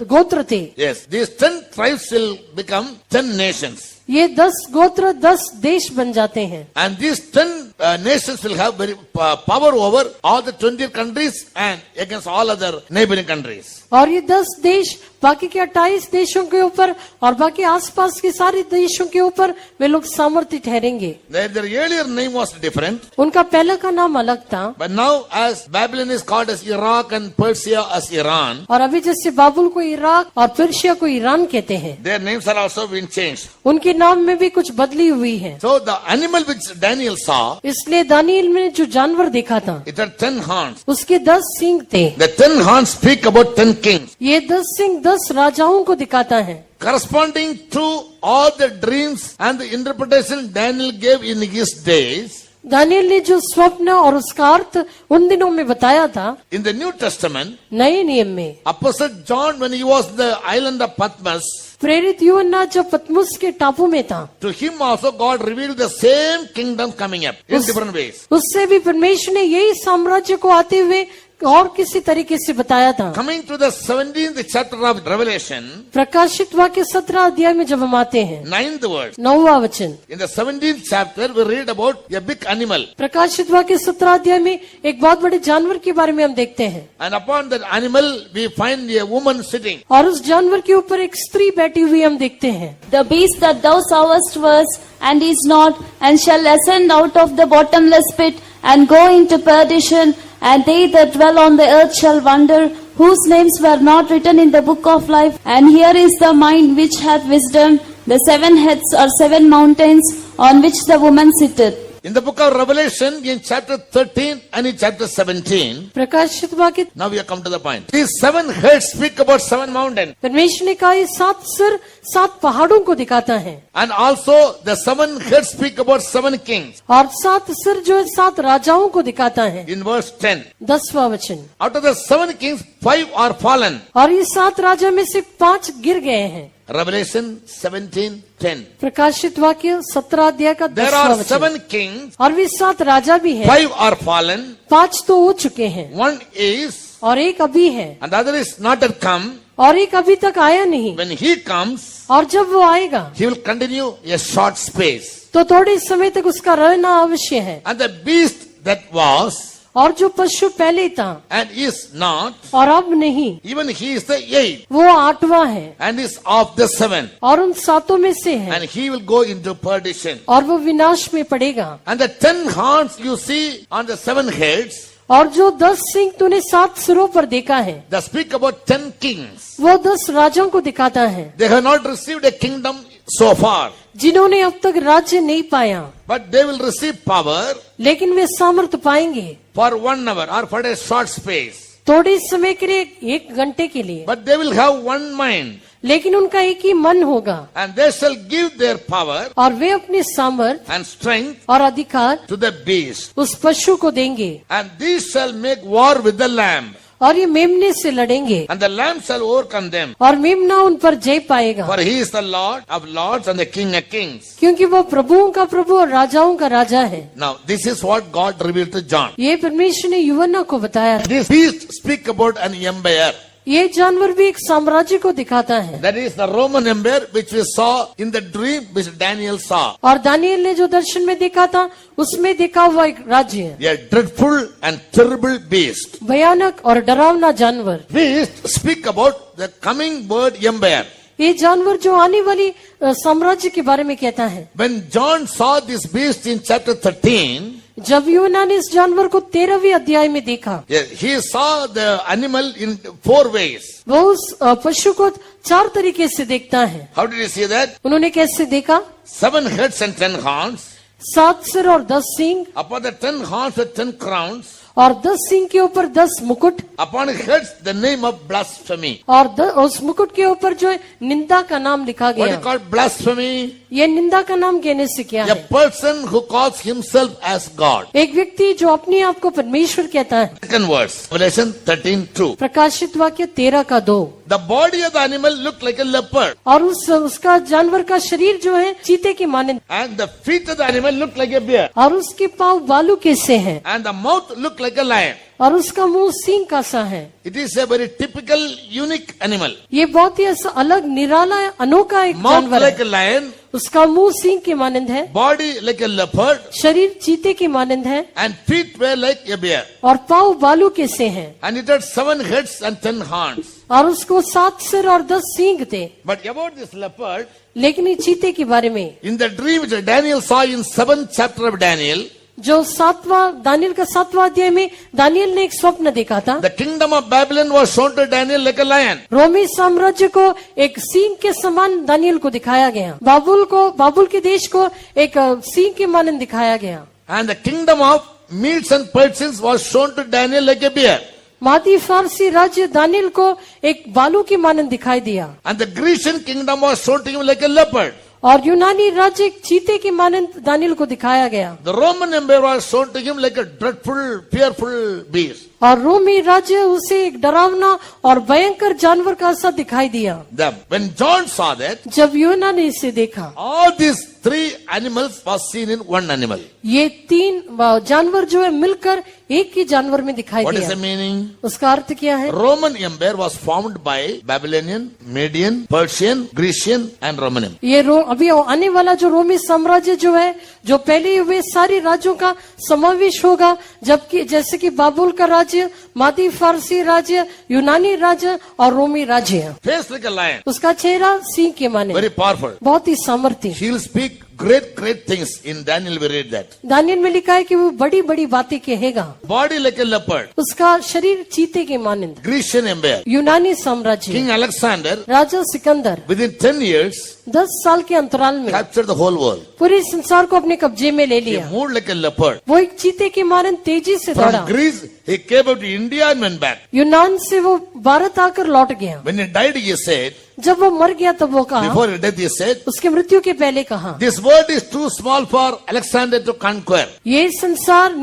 गोत्र थे। Yes, these 10 tribes will become 10 nations. ये 10 गोत्र 10 देश बन जाते हैं And these 10 nations will have very power over all the 20 countries and against all other neighboring countries. और ये 10 देश बाकी के 28 देशों के ऊपर और बाकी आसपास के सारे देशों के ऊपर वे लोग सामर्थ्य ठहरेंगे। Their earlier name was different, उनका पहला का नाम अलग था, but now as Babylon is called as Iraq and Persia as Iran, और अभी जैसे बाबुल को इराक और पर्शिया को ईरान कहते हैं, their names are also been changed. उनके नाम में भी कुछ बदली हुई है। So the animal which Daniel saw, इसलिए दानियल में जो जानवर देखा था it had 10 horns. उसके 10 सींग थे। The 10 horns speak about 10 kings, ये 10 सींग 10 राजाओं को दिखाता है, corresponding to all the dreams and the interpretation Daniel gave in his days. Daniel ने जो स्वप्न और उसका अर्थ उन दिनों में बताया था, In the New Testament, नए नियम में Apostle John, when he was in the island of Patmos, प्रेरित यूहन्ना जब पतमुस के टापू में था, to him also God revealed the same kingdom coming up in different ways. उससे भी परमेश्वर ने यही साम्राज्य को आते हुए और किसी तरीके से बताया था। Coming to the 17th chapter of Revelation, प्रकाशित वाक्य 17 अध्याय में जब हम आते हैं, 9th verse. 9वां वचन, In the 17th chapter, we read about a big animal. प्रकाशित वाक्य 17 अध्याय में एक बहुत बड़े जानवर के बारे में हम देखते हैं, And upon that animal, we find a woman sitting. और उस जानवर के ऊपर एक स्त्री बैठी हुई हम देखते हैं। The beast that thou sawest was, and is not, and shall ascend out of the bottomless pit, and go into perdition, and they that dwell on the earth shall wonder, whose names were not written in the book of life. And here is the mind which hath wisdom. The 7 heads are 7 mountains, on which the woman sitteth. In the book of Revelation, in chapter 13 and in chapter 17, प्रकाशित वाक्य, now we have come to the point. These 7 heads speak about 7 mountains. परमेश्वर ने कहा ये 7 सिर 7 पहाड़ों को दिखाता है, And also the 7 heads speak about 7 kings. और 7 सिर जो है 7 राजाओं को दिखाता है। In verse 10, 10वां वचन, out of the 7 kings, 5 are fallen. और ये 7 राजा में से 5 गिर गए हैं। Revelation 17:10. प्रकाशित वाक्य 17 अध्याय का There 10वां are वचन, 7 kings, और वे 7 राजा भी हैं, 5 are fallen, 5 तो हो चुके हैं, 1 is, और एक अभी है, and the other is not yet come. और एक अभी तक आया नहीं, When he comes, और जब वो आएगा he will continue a short space. तो थोड़े समय तक उसका रहना अवश्य है। And the beast that was और जो पशु पहले था and is not, और अब नहीं, even he is the 8th वो 8वां है and is of the 7, और उन 7 में से है, and he will go into perdition. और वो विनाश में पड़ेगा। And the 10 horns you see on the 7 heads, और जो 10 सिंह तूने 7 सिरों पर देखा है, they speak about 10 kings. वो 10 राजाओं को दिखाता है। They have not received a kingdom so far. जिन्होंने अब तक राज्य नहीं पाया, But they will receive power लेकिन वे सामर्थ पाएंगे for 1 hour or for a short space. थोड़े समय के लिए, 1 घंटे के लिए, But they will have one mind. लेकिन उनका एक ही मन होगा And they shall give their power और वे अपने सामर्थ and strength और अधिकार to the beast. उस पशु को देंगे And these shall make war with the lamb. और ये मेमने से लड़ेंगे And the lamb shall overcome them. और मेमना उन पर जय पाएगा, For he is the Lord of lords and the King of kings. क्योंकि वो प्रभुओं का प्रभु और राजाओं का राजा है। Now, this is what God revealed to John. ये परमेश्वर ने यूहन्ना को बताया। This beast speak about an empire. ये जानवर भी एक साम्राज्य को दिखाता है, That is the Roman empire which we saw in the dream which Daniel saw. और दानियल ने जो दर्शन में देखा था उसमें देखा हुआ एक राज्य है, A dreadful and terrible beast. भयानक और डरावना जानवर। Beast speak about the coming word empire. ये जानवर जो आने वाली साम्राज्य के बारे में कहता है। When John saw this beast in chapter 13, जब यूहन्ना ने इस जानवर को 13वें अध्याय में देखा, he saw the animal in 4 ways. वो उस पशु को 4 तरीके से देखता है। How did he see that? उन्होंने कैसे देखा? 7 heads and 10 horns. 7 सिर और 10 सींग, Upon the 10 horns were 10 crowns. और 10 सींग के ऊपर 10 मुकुट, Upon his heads the name of blasphemy. और उस मुकुट के ऊपर जो है निंदा का नाम लिखा What गया। is called blasphemy? ये निंदा का नाम कहने से क्या A है? person who calls himself as God. एक व्यक्ति जो अपने आप को परमेश्वर कहता है। Second verse, Revelation 13:2. प्रकाशित वाक्य 13 का 2। The body of the animal looked like a leopard, और उसका जानवर का शरीर जो है चीते के मानंद, and the feet of the animal looked like a bear, और उसके पांव बालू के से हैं, and the mouth looked like a lion. और उसका मुंह सींग का सा है। It is a very typical, unique animal. ये बहुत ही ऐसा अलग, निराला, अनोखा एक Mouth जानवर like है। a lion, उसका मुंह सींग के मानंद है, body like a leopard, शरीर चीते के मानंद है, and feet were like a bear. और पांव बालू के से हैं, And it had 7 heads and 10 horns. और उसको 7 सिर और 10 सींग थे। But about this leopard, लेकिन ये चीते के बारे में in the dream which Daniel saw in 7th chapter of Daniel, जो 7वां दानियल का 7वां अध्याय में दानियल ने एक स्वप्न देखा था। the kingdom of Babylon was shown to Daniel like a lion. रोमी साम्राज्य को एक सींग के समान दानियल को दिखाया गया। बाबुल के देश को एक सींग के मानन दिखाया गया। And the kingdom of Medes and Persians was shown to Daniel like a bear. मादी फारसी राज्य दानियल को एक बालू के मानन दिखाई दिया, And the Grecian kingdom was shown to him like a leopard. और यूनानी राज्य एक चीते के मानन दानियल को दिखाया गया, The Roman empire was shown to him like a dreadful, fearful beast. और रोमी राज्य उसे एक डरावना और भयंकर जानवर का सा दिखाई दिया। When John saw that, जब यूहन्ना ने इसे देखा, all these 3 animals was seen in one animal. ये 3 जानवर जो है मिलकर एक ही जानवर में दिखाई What is the दिया। meaning? उसका अर्थ क्या है? Roman empire was formed by Babylonian, Median, Persian, Grecian and Roman empire. ये अभी आने वाला जो रोमी साम्राज्य जो है, जो पहले हुए सारे राज्यों का समावेश होगा, जबकि जैसे कि बाबुल का राज्य, मादी फारसी राज्य, यूनानी राज्य और रोमी राज्य। Face like a lion, उसका चेहरा सिंह के माने, very powerful. बहुत ही सामर्थ्य। He'll speak great things. In Daniel we read that. Daniel में लिखा है कि वो बड़ी बड़ी बातें कहेगा। Body like a leopard. उसका शरीर चीते के मानंद। Grecian empire. यूनानी साम्राज्य, King Alexander, राजा सिकंदर within 10 years, 10 साल के अंतराल में captured the whole world. पूरे संसार को अपने कब्जे में ले He लिया। moved like a leopard. वो एक चीते के मानंद तेजी से दौड़ा। From Greece, he came up to India and went back. यूनान से वो भारत आकर लौट गया। When he died, he said, जब वो मर गया तब वो कहा, before his death, he said, उसके मृत्यु के पहले कहा, this world is too small for Alexander to conquer. ये संसार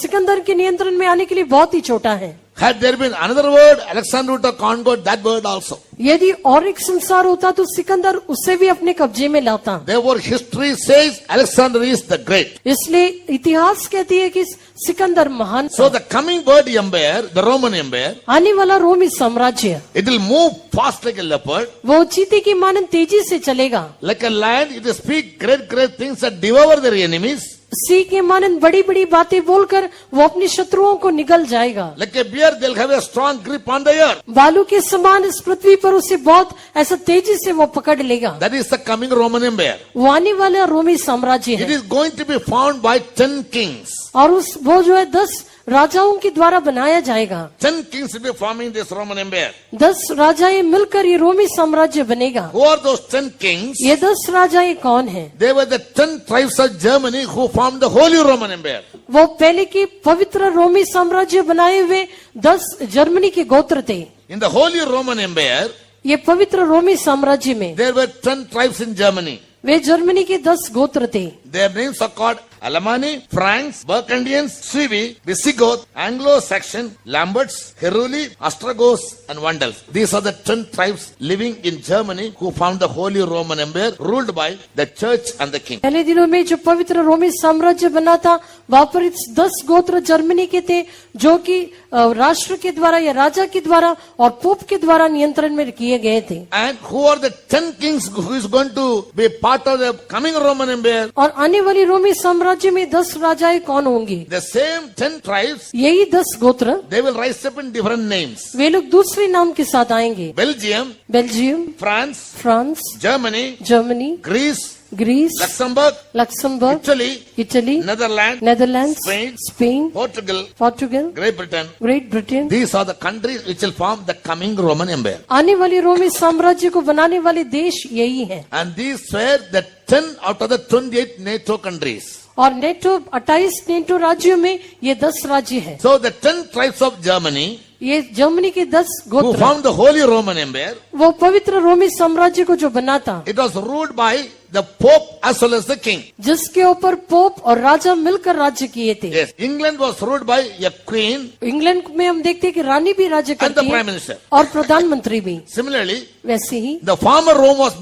सिकंदर के नियंत्रण में आने के लिए बहुत ही छोटा है। Had there been another word, Alexander would have conquered that word also. यदि और एक संसार होता तो सिकंदर उसे भी अपने कब्जे में लाता। Therefore, history says Alexander is the great. इसलिए इतिहास कहती है कि सिकंदर महान So था। the coming word empire, the Roman empire, आने वाला रोमी साम्राज्य, it will move fast like a leopard. वो चीते की मानन तेजी से चलेगा। Like a lion, it will speak great things that devour their enemies. सी के मानन बड़ी बड़ी बातें बोलकर वो अपने शत्रुओं को निगल जाएगा। Like a bear, they'll have a strong grip on the earth. बालू के समान इस पृथ्वी पर उसे बहुत ऐसा तेजी से वो पकड़ लेगा। That is the coming Roman empire. वो आने वाला रोमी साम्राज्य It है, is going to be found by 10 kings. और वो जो है 10 राजाओं के द्वारा बनाया जाएगा। 10 kings will be forming this Roman Empire. 10 राजाएं मिलकर ये रोमी साम्राज्य बनेगा। Who are those 10 kings? ये 10 राजाएं कौन हैं? They were the 10 tribes of Germany who formed the Holy Roman Empire. वो पहले की पवित्र रोमी साम्राज्य बनाए हुए 10 जर्मनी के गोत्र थे। In the Holy Roman Empire, ये पवित्र रोमी साम्राज्य में there were 10 tribes in Germany. Way Germany के 10 गोत्र थे। Their names are called Alemanni, Franks, Burgundians, Suevi, Visigoth, Anglo-Saxon, Lombards, Heruli, Ostrogoths, and Vandals. These are the 10 tribes living in Germany who formed the Holy Roman Empire, ruled by the church and the king. पहले दिनों में जो पवित्र रोमी साम्राज्य बना था, वहां पर 10 गोत्र जर्मनी के थे, जो कि राष्ट्र के द्वारा या राजा के द्वारा और पोप के द्वारा नियंत्रण में किए गए थे। And who are the 10 kings who is going to be part of the coming Roman Empire? और आने वाली रोमी साम्राज्य में 10 राजाएं कौन होंगी? The same 10 tribes, यही 10 गोत्र, they will rise up in different names. वे लोग दूसरे नाम के साथ आएंगे। Belgium, Belgium, France, France, Germany, Germany, Greece, Greece, Luxembourg, Luxembourg, Italy, Italy, Netherlands, Netherland, Spain, Spain, Portugal, Portugal, Great Britain. Great Britain. These are the countries which will form the coming Roman Empire. आने वाली रोमी साम्राज्य को बनाने वाले देश यही हैं। And these were the 10 out of the 28 NATO countries. और नेटो 28 नेटो राज्यों में ये 10 राज्य हैं। So the 10 tribes of Germany ये जर्मनी के 10 who गोत्र, formed the Holy Roman Empire, वो पवित्र रोमी साम्राज्य को जो बना था, it was ruled by the Pope as well as the king. जिसके ऊपर पोप और राजा मिलकर राज्य किए थे। Yes, England was ruled by a queen England में हम देखते हैं कि रानी भी राज्य and the करती prime है minister. और प्रधानमंत्री भी। Similarly, वैसे ही the former Rome was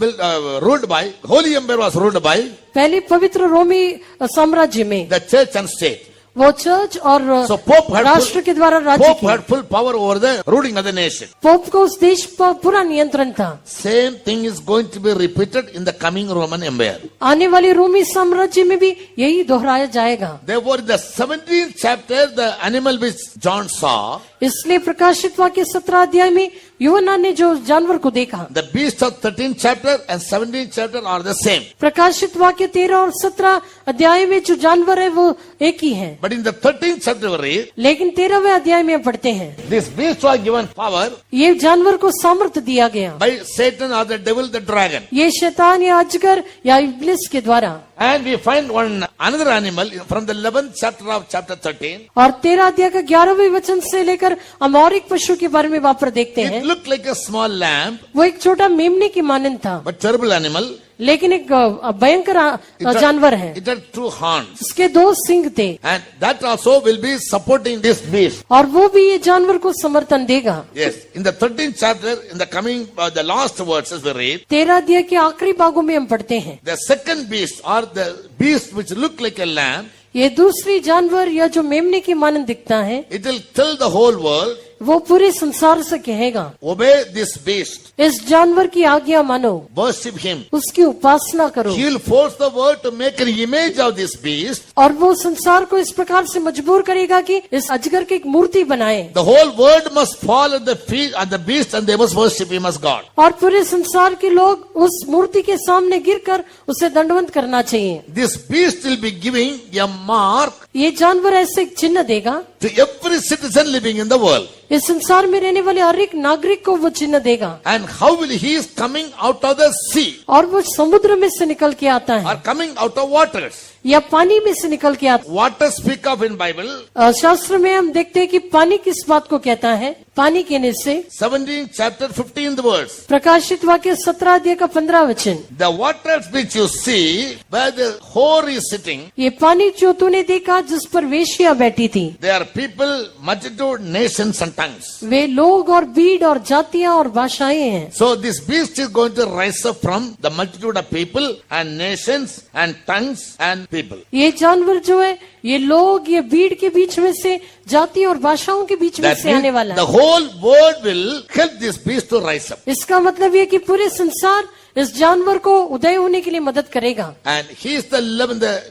ruled by, Holy Empire was ruled by पहले पवित्र रोमी साम्राज्य में the church and state. वो चर्च और So Pope had राष्ट्र के द्वारा राज्य Pope किया। had full power over the ruling of the nation. Pope को उस देश पर पूरा नियंत्रण था। Same thing is going to be repeated in the coming Roman Empire. आने वाली रोमी साम्राज्य में भी यही दोहराया जाएगा। Therefore, in the 17th chapter, the animal which John saw, इसलिए प्रकाशित वाक्य 17 अध्याय में यूहन्ना ने जो जानवर को देखा, the beast of 13th chapter and 17th chapter are the same. प्रकाशित वाक्य 13 और 17 अध्याय में जो जानवर है वो एक ही है। But in the 13th chapter, we read, लेकिन 13वें अध्याय में हम पढ़ते हैं, this beast was given power ये जानवर को सामर्थ्य दिया गया, by Satan or the devil, the dragon. ये शैतान या अजगर या इब्लिस के द्वारा। And we find another animal from the 11th chapter of chapter 13. और 13 अध्याय का 11वें वचन से लेकर हम और एक पशु के बारे में वहां पर देखते It हैं। looked like a small lamb, वो एक छोटा मेमने की मानंद था, but terrible animal. लेकिन एक भयंकर जानवर है। It had 2 horns. उसके 2 सिंग थे And that also will be supporting this beast. और वो भी ये जानवर को समर्थन देगा। Yes, in the 13th chapter, in the coming, the last verses we read, 13 अध्याय के आखिरी भागों में हम पढ़ते हैं, the second beast or the beast which looked like a lamb, ये दूसरी जानवर या जो मेमने की मानंद दिखता है, it will tell the whole world, वो पूरे संसार से कहेगा, obey this beast, इस जानवर की आज्ञा मानो, worship him. उसकी उपासना करो। He will force the world to make an image of this beast. और वो संसार को इस प्रकार से मजबूर करेगा कि इस अजगर की एक मूर्ति बनाए The whole world must fall at the feet of the beast and they must worship him as God. और पूरे संसार के लोग उस मूर्ति के सामने गिरकर उसे दंडवत करना चाहिए। This beast will be giving a mark ये जानवर ऐसे एक चिन्ह देगा, to every citizen living in the world. इस संसार में रहने वाले हर एक नागरिक को वो चिन्ह देगा। And how will he is coming out of the sea और वो समुद्र में से निकल के आता है or coming out of waters? या पानी में से निकल के आता Water speak of in Bible, है। शास्त्र में हम देखते हैं कि पानी किस बात को कहता है, पानी कहने से 17th chapter 15th verse. प्रकाशित वाक्य 17 अध्याय का 15 वचन, The waters which you see where the whore is sitting, ये पानी जो तूने देखा जिस पर वेश्या बैठी थी, they are people, multitude, nations and tongues. वे लोग और भीड़ और जातियां और भाषाएं हैं। So this beast is going to rise up from the multitude of people and nations and tongues and people. ये जानवर जो है ये लोग ये भीड़ के बीच में से जाति और भाषाओं के बीच में That से आने means वाला the है। whole world will help this beast to rise up. इसका मतलब ये कि पूरे संसार इस जानवर को उदय होने के लिए मदद करेगा। And he is the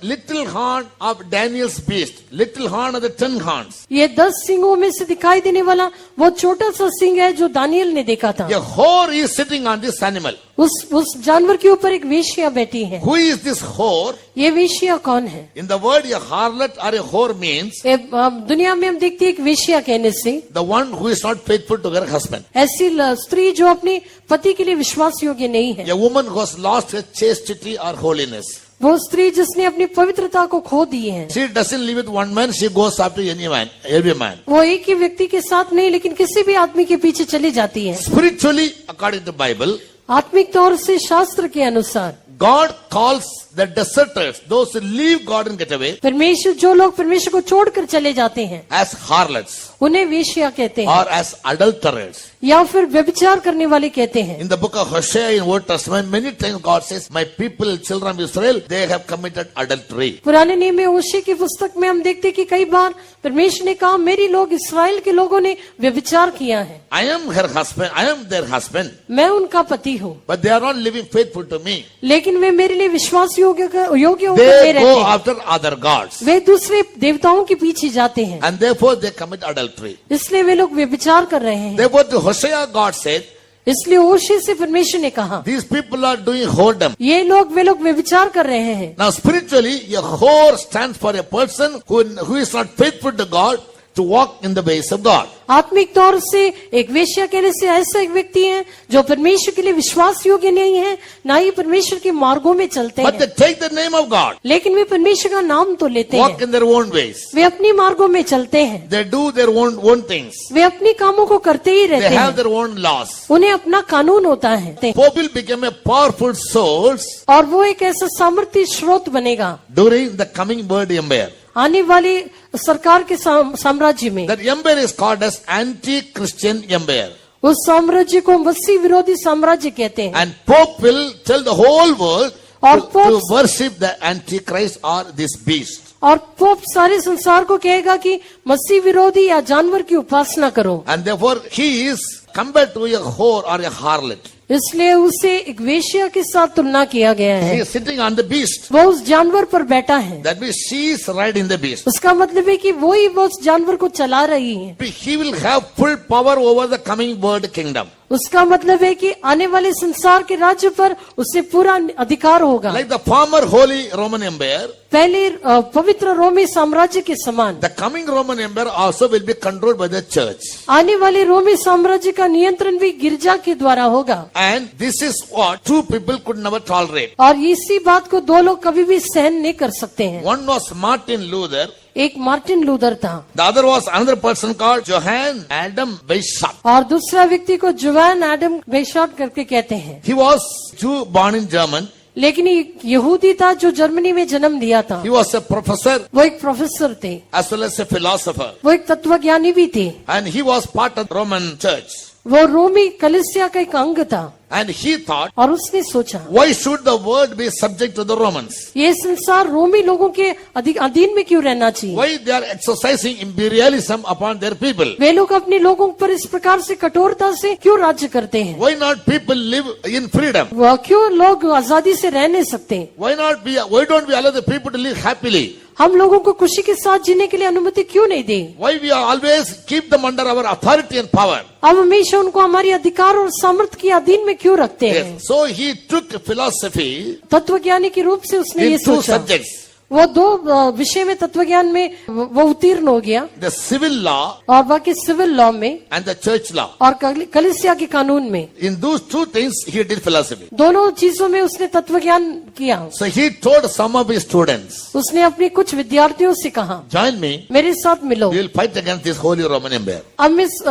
little horn of Daniel's beast, little horn of the 10 horns. ये 10 सिंगों में से दिखाई देने वाला वो छोटा सा सिंह है जो दानियल ने देखा था। A whore is sitting on this animal. उस जानवर के ऊपर एक वेश्या बैठी है। Who is this whore? ये वेश्या कौन है? In the word a harlot or a whore means दुनिया में हम देखते हैं एक वेश्या कहने से the one who is not faithful to her husband. ऐसी स्त्री जो अपने पति के लिए विश्वास योग्य नहीं है। A woman who has lost her chastity or holiness. वो स्त्री जिसने अपनी पवित्रता को खो दी है। She doesn't live with one man, she goes after any man, every man. वो एक ही व्यक्ति के साथ नहीं लेकिन किसी भी आदमी के पीछे चली जाती है। Spiritually, according to Bible, आत्मिक तौर से शास्त्र के अनुसार God calls the deserters, those who leave God and get away, परमेश्वर जो लोग परमेश्वर को छोड़कर चले जाते हैं as harlots उन्हें वेश्या कहते हैं or as adulterers. या फिर व्यभिचार करने वाले कहते हैं। In the book of Hosea in Old Testament, many times God says, my people, children of Israel, they have committed adultery. पुराने नियम में होशे की पुस्तक में हम देखते हैं कि कई बार परमेश्वर ने कहा मेरी लोग इस्राएल के लोगों ने व्यभिचार किया है। I am her husband, I am their husband, मैं उनका पति हूँ but they are not living faithful to me. लेकिन वे मेरे लिए विश्वास योग्य होकर नहीं They रहते go हैं। after other gods वे दूसरे देवताओं के पीछे जाते हैं and therefore they commit adultery. इसलिए वे लोग व्यभिचार कर रहे हैं। Therefore to Hosea God said, इसलिए होशे से परमेश्वर ने कहा these people are doing whoredom. वे लोग व्यभिचार कर रहे हैं। Now spiritually, a whore stands for a person who is not faithful to God to walk in the ways of God. आत्मिक तौर से एक वेश्या कहने से ऐसा एक व्यक्ति है जो परमेश्वर के लिए विश्वास योग्य नहीं है, ना ही परमेश्वर के मार्गों में चलते But they हैं, take the name of God, लेकिन वे परमेश्वर का नाम तो लेते walk हैं। in their own ways. वे अपनी मार्गों में चलते हैं, They do their own things. वे अपनी कामों को करते ही They रहते have हैं, their own laws. उन्हें अपना कानून होता है People became a powerful source और वो एक ऐसा सामर्थ्य स्रोत बनेगा during the coming world empire. आने वाली सरकार के साम्राज्य में। That empire is called as anti-Christian empire. उस साम्राज्य को मसीह विरोधी साम्राज्य कहते हैं And Pope will tell the whole world और to Pope worship the Antichrist or this beast. और पोप सारे संसार को कहेगा कि मसीह विरोधी या जानवर की उपासना करो। And therefore he is compared to a whore or a harlot. इसलिए उसे एक वेश्या के साथ तुलना किया गया He है। is sitting on the beast. वो उस जानवर पर बैठा है, That means she is riding the beast. उसका मतलब है कि वो ही वो उस जानवर को चला रही है। He will have full power over the coming world kingdom. उसका मतलब है कि आने वाले संसार के राज्य पर उसे पूरा अधिकार होगा। Like the former holy Roman empire, पहले पवित्र रोमी साम्राज्य के समान the coming Roman empire also will be controlled by the church. आने वाले रोमी साम्राज्य का नियंत्रण भी गिरजा के द्वारा होगा। And this is what two people could never tolerate. और इसी बात को दो लोग कभी भी सहन नहीं कर सकते हैं। One was Martin Luther. एक मार्टिन लूथर था The other was another person called Johann Adam Weishaupt. और दूसरा व्यक्ति को जोवान एडम वेशॉट करके कहते हैं। He was Jew born in German. लेकिन ये यहूदी था जो जर्मनी में जन्म लिया था। He was a professor वो एक प्रोफेसर थे, as well as a philosopher. वो एक तत्वज्ञानी भी थे। And he was part of the Roman church. वो रोमी कलीसिया का एक अंग था And he thought, और उसने सोचा why should the world be subject to the Romans? ये संसार रोमी लोगों के अधीन में क्यों रहना चाहिए? Why they are exercising imperialism upon their people? वे लोग अपने लोगों पर इस प्रकार से कठोरता से क्यों राज्य करते हैं? Why not people live in freedom? वह क्यों लोग आजादी से रह नहीं सकते? Why don't we allow the people to live happily? हम लोगों को खुशी के साथ जीने के लिए अनुमति क्यों नहीं दें? Why we always keep them under our authority and power? अब हमेशा उनको हमारी अधिकार और सामर्थ्य के अधीन में क्यों रखते हैं? Yes. So he took philosophy तत्वज्ञानी के रूप से उसने ये in two सोचा। subjects. वो दो विषय में तत्वज्ञान में वो उत्तीर्ण हो गया The civil law और बाकी सिविल लॉ में and the church law. और कलीसिया के कानून में, In those two things he did philosophy. दोनों चीजों में उसने तत्वज्ञान किया। So he told some of his students, उसने अपने कुछ विद्यार्थियों से कहा join me, मेरे साथ मिलो, we will fight against this holy Roman empire. हम इस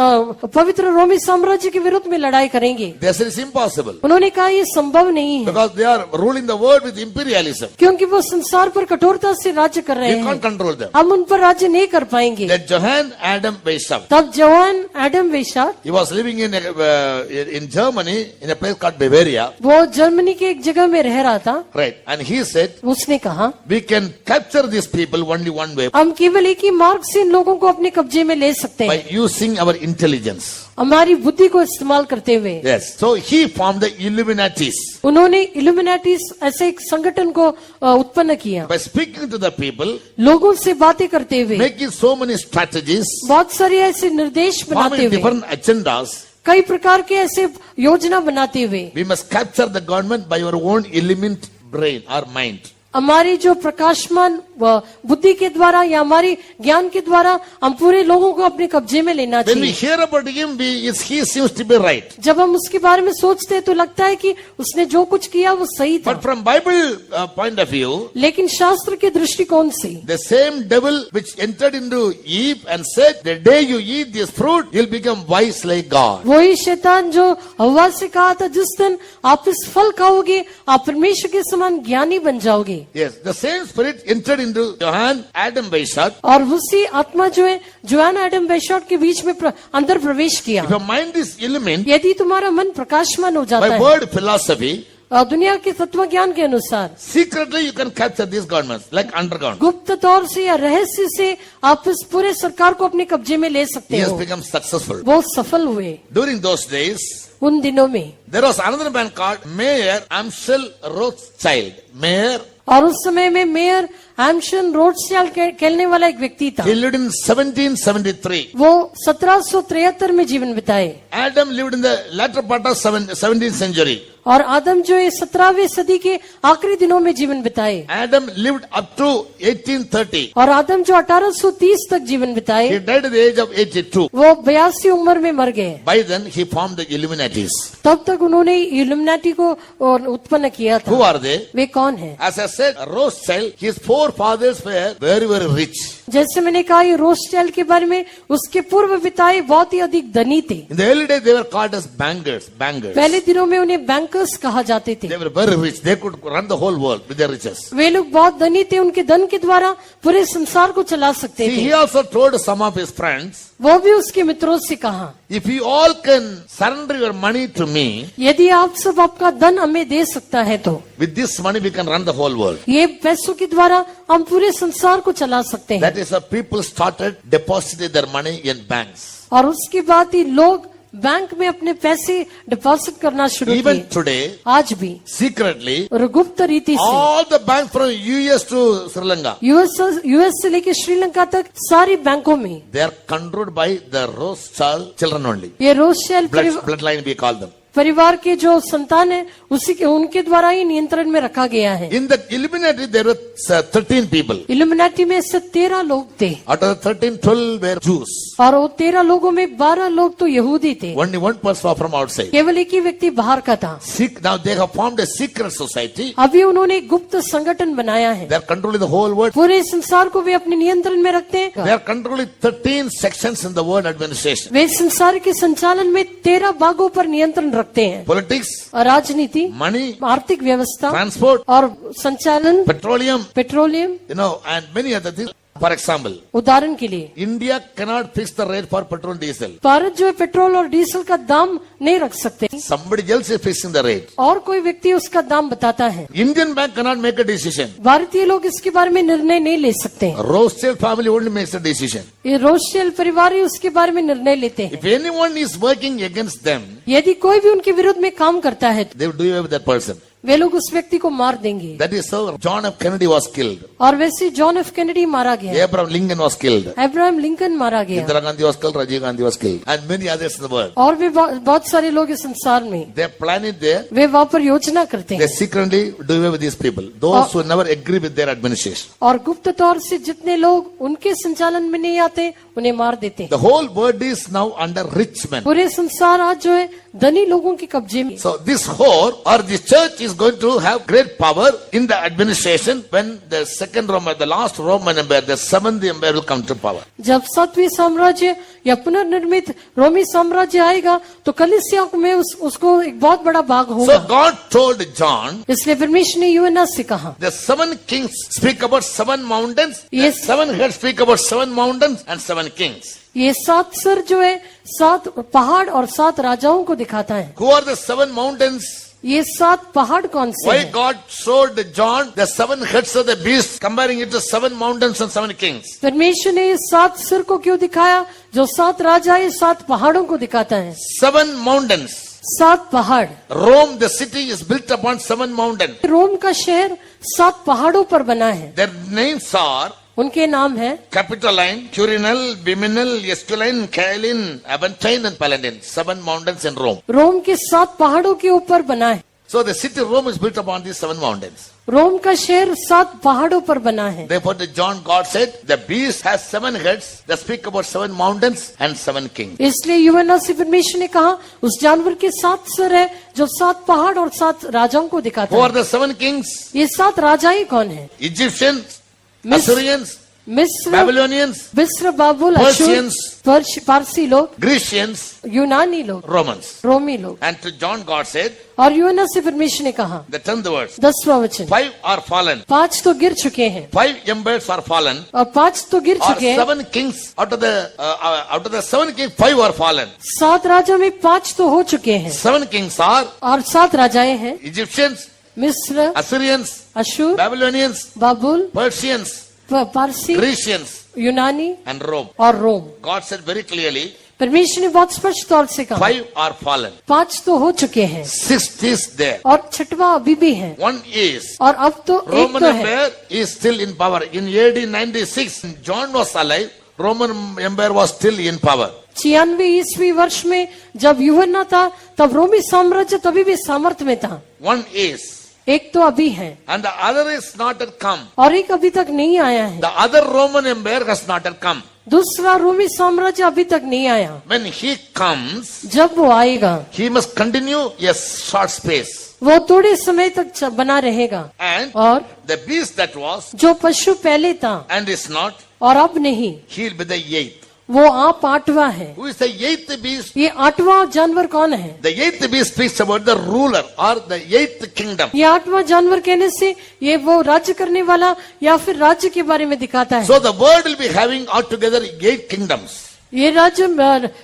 पवित्र रोमी साम्राज्य के विरुद्ध में लड़ाई करेंगे। They said it's impossible उन्होंने कहा ये संभव नहीं है because they are ruling the world with imperialism. क्योंकि वो संसार पर कठोरता से राज्य कर रहे We can't हैं, control them. हम उन पर राज्य नहीं कर पाएंगे। That Johann Adam Weishaupt, तब Johann Adam Weishaupt, he was living in Germany in a place called Bavaria. वो जर्मनी के एक जगह में रह रहा था Right. And he said, उसने कहा we can capture these people only one way, हम केवल एक ही मार्ग से इन लोगों को अपने कब्जे में ले सकते by हैं, using our intelligence. हमारी बुद्धि को इस्तेमाल करते हुए। Yes. So he formed the Illuminatis. उन्होंने इल्यूमिनाटीज ऐसे एक संगठन को उत्पन्न किया, By speaking to the people, लोगों से बातें करते हुए, making so many strategies, बहुत सारे ऐसे निर्देश बनाते forming हुए, different agendas, कई प्रकार के ऐसे योजना बनाते हुए we must capture the government by our own illumined brain or mind. हमारी जो प्रकाशमान बुद्धि के द्वारा या हमारी ज्ञान के द्वारा हम पूरे लोगों को अपने कब्जे में लेना When we चाहिए। hear about him, he seems to be right. जब हम उसके बारे में सोचते हैं तो लगता है कि उसने जो कुछ किया वो सही था, But from Bible point of view, लेकिन शास्त्र के दृष्टिकोण से the same devil which entered into Eve and said, the day you eat this fruit, you'll become wise like God. वही शैतान जो हव्वा से कहा था, जिस दिन आप इस फल खाओगे आप परमेश्वर के समान ज्ञानी बन जाओगे। Yes, the same spirit entered into Johann Adam Weishaupt. और उसी आत्मा जो है जोआन एडम वेशॉट के बीच में अंदर प्रवेश किया। If your mind is illumined यदि तुम्हारा मन प्रकाशमान हो जाता by है word philosophy, और दुनिया के तत्व ज्ञान के अनुसार, secretly you can capture these governments like underground. गुप्त तौर से या रहस्य से आप इस पूरे सरकार को अपने कब्जे में ले सकते He has हो। become successful. वो सफल हुए। During those days, उन दिनों में there was another man called Mayer Amschel Rothschild. Mayer, और उस समय में मेयर एम्शन रोथस्child कहने वाला एक व्यक्ति था। he lived in 1773. वो 1773 में जीवन बिताए Adam lived in the latter part of 17th century. और आदम जो है 17वीं सदी के आखिरी दिनों में जीवन बिताए। Adam lived up to 1830. और आदम जो 1830 तक जीवन बिताए, He died at the age of 82. वो 82 उम्र में मर गए। By then, he formed the Illuminatis. तब तक उन्होंने इल्यूमिनाटी को उत्पन्न किया Who था। are they? वे कौन है? As I said, Rothschild, his forefathers were very, very rich. जैसे मैंने कहा ये रोथस्child के बारे में, उसके पूर्व पिताएं बहुत ही अधिक धनी थे। In the early days, they were called as bankers. पहले दिनों में उन्हें बैंकर्स कहा जाते थे। They were very rich. They could run the whole world with their riches. वे लोग बहुत धनी थे, उनके धन के द्वारा पूरे संसार को चला सकते See, थे। he also told some of his friends, वो भी उसके मित्रों से कहा, if you all can surrender your money to me, यदि आप सब आपका धन हमें दे सकता है तो with this money we can run the whole world. ये पैसों के द्वारा हम पूरे संसार को चला सकते हैं। That is how people started depositing their money in banks. और उसके बाद ही लोग बैंक में अपने पैसे डिपॉजिट करना शुरू Even किए। today, आज भी secretly, और गुप्त रीति से all the banks from US to Sri Lanka, US से लेके श्रीलंका तक सारी बैंकों में they are controlled by the Rothschild children only. ये रोथस्child Bloodline we call them. परिवार के जो संतान है उसी के उनके द्वारा ही नियंत्रण में रखा गया है। In the Illuminati, there were 13 people. Illuminati में से 13 लोग थे Out of the 13, 12 were Jews. और वो 13 लोगों में 12 लोग तो यहूदी थे। Only one person was from outside. केवल एक ही व्यक्ति बाहर का था। Now they have formed a secret society. अभी उन्होंने एक गुप्त संगठन बनाया है। They are controlling the whole world. पूरे संसार को वे अपने नियंत्रण में रखते They हैं। are controlling 13 sections in the world administration. वे संसार के संचालन में 13 भागों पर नियंत्रण रखते हैं। Politics, और राजनीति, money, आर्थिक व्यवस्था transport, और संचालन, petroleum, petroleum. and many other things. For example, उदाहरण के लिए India cannot fix the rate for petrol and diesel. Bharat जो है पेट्रोल और डीजल का दाम नहीं रख सकते, Somebody else is fixing the rate. और कोई व्यक्ति उसका दाम बताता है। Indian bank cannot make a decision. भारतीय लोग इसके बारे में निर्णय नहीं ले सकते। Rothschild family only makes a decision. ये रोथस्child परिवार ही उसके बारे में निर्णय लेते हैं। If anyone is working against them, यदि कोई भी उनके विरुद्ध में काम करता है they will do away with that person. वे लोग उस व्यक्ति को मार देंगे। That is how John F. Kennedy was killed. और वैसे जॉन एफ कैनेडी मारा गया, Abraham Lincoln was killed. Abraham Lincoln मारा गया, Indira Gandhi was killed. Rajiv Gandhi was killed. And many others in the world. और भी बहुत सारे लोग इस संसार में They plan it there. वे वहाँ पर योजना करते They हैं secretly do away with these people. Those who never agree with their administration. और गुप्त तौर से जितने लोग उनके संचालन में नहीं आते उन्हें मार देते हैं। The whole world is now under rich men. पूरे संसार आज जो है धनी लोगों के कब्जे में। So this whore or this church is going to have great power in the administration when the second Roman, the last Roman Empire, the seventh empire will come to power. जब 7वीं साम्राज्य या पुनर्निर्मित रोमी साम्राज्य आएगा तो कलीसिया में उसको एक बहुत बड़ा भाग होगा। So God told John, इसलिए परमेश्वर ने यूहन्ना से कहा, the 7 kings speak about 7 mountains, Yes. the 7 heads speak about 7 mountains and 7 kings. ये 7 सर जो है 7 पहाड़ और 7 राजाओं को दिखाता है। Who are the 7 mountains? ये 7 पहाड़ कौन से Why हैं? God showed John the 7 heads of the beast, comparing it to 7 mountains and 7 kings? परमेश्वर ने ये 7 सिर को क्यों दिखाया? जो 7 राजा है 7 पहाड़ों को दिखाता है। 7 mountains. 7 पहाड़। Rome, the city, is built upon 7 mountains. रोम का शहर 7 पहाड़ों पर बना है। Their names are उनके नाम है Capitoline, Quirinal, Viminal, Esquiline, Caeline, Aventine and Palatine. 7 mountains in Rome. रोम के 7 पहाड़ों के ऊपर बना है। So the city of Rome is built upon these 7 mountains. रोम का शहर 7 पहाड़ों पर बना है। Therefore, the John God said, the beast has 7 heads that speak about 7 mountains and 7 kings. इसलिए यूहन्ना से परमेश्वर ने कहा उस जानवर के 7 सिर है जो 7 पहाड़ और 7 राजाओं को दिखाता Who are है। the 7 kings? ये 7 राजाएं कौन है? Egyptians, Miss- Assyrians, मिस्र, Babylonians, मिस्र, बाबुल, Persians, पारसी लोग, Grecians, यूनानी लोग, Romans. रोमी लोग। And to John God said, और यूहन्ना से परमेश्वर ने कहा the 10th verse, 10वां वचन, 5 are fallen, 5 तो गिर चुके हैं 5 embers are fallen, और 5 तो गिर or चुके हैं। 7 kings out of the 7 kings, 5 are fallen. 7 राजा में 5 तो हो चुके हैं 7 kings are और 7 राजाएं हैं Egyptians, मिस्र, Assyrians, अशूर, Babylonians, बाबुल, Persians, पारसी, Grecians, यूनानी and Rome. और रोम। God said very clearly, परमेश्वर ने बहुत स्पष्ट तौर से कहा 5 are fallen. 5 तो हो चुके हैं 6th is there. और 6वां अभी भी है 1 is और अब तो एक Roman तो है। Empire is still in power. In AD 96, when John was alive, Roman Empire was still in power. 96 ईस्वी वर्ष में जब यूहन्ना था तब रोमी साम्राज्य तभी भी सामर्थ्य में था। 1 is. एक तो अभी है And the other is not yet come. और एक अभी तक नहीं आया है। The other Roman Empire has not yet come. दूसरा रोमी साम्राज्य अभी तक नहीं आया। When he comes, जब वो आएगा he must continue a short space. वो थोड़े समय तक बना रहेगा And और the beast that was जो पशु पहले था and is not, और अब नहीं he will be the 8th. वो आप 8वां है। Who is the 8th beast? ये 8वां जानवर कौन है? The 8th beast speaks about the ruler or the 8th kingdom. ये 8वां जानवर कहने से ये वो राज्य करने वाला या फिर राज्य के बारे में दिखाता है। So the world will be having altogether 8 kingdoms. ये राज्य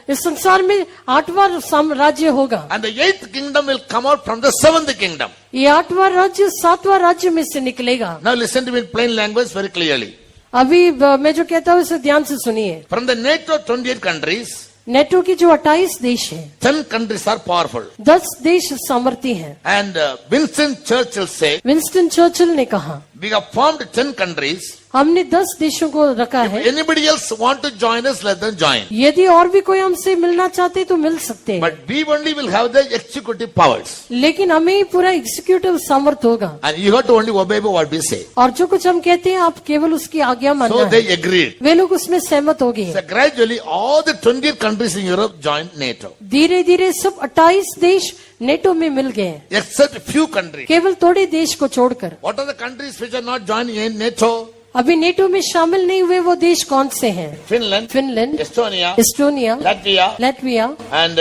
इस संसार में 8वां राज्य होगा। And the 8th kingdom will come out from the 7th kingdom. ये 8वां राज्य 7वां राज्य में से निकलेगा। Now listen to me in plain language very clearly. अभी मैं जो कहता हूँ उसे ध्यान से सुनिए। From the NATO 28 countries, NATO की जो 28 देश हैं 10 countries are powerful. 10 देश सामर्थ्य हैं। And Winston Churchill said, Winston Churchill ने कहा we have formed 10 countries. हमने 10 देशों को रखा है। Anybody else want to join us, let them join. यदि और भी कोई हमसे मिलना चाहते तो मिल सकते हैं, But we only will have the executive powers. लेकिन हमें ही पूरा एग्जीक्यूटिव सामर्थ्य होगा And you have to only obey what we say. और जो कुछ हम कहते हैं आप केवल उसकी आज्ञा मानना So है। they agreed. वे लोग उसमें सहमत हो गए। So gradually all the 20 countries in Europe joined NATO. धीरे धीरे सब 28 देश नेटो में मिल गए, Except few countries. केवल थोड़े देश को छोड़कर। What are the countries which are not joined in NATO? अभी नेटो में शामिल नहीं हुए वो देश कौन से हैं? Finland, Finland, Estonia, Estonia, Latvia, Latvia, and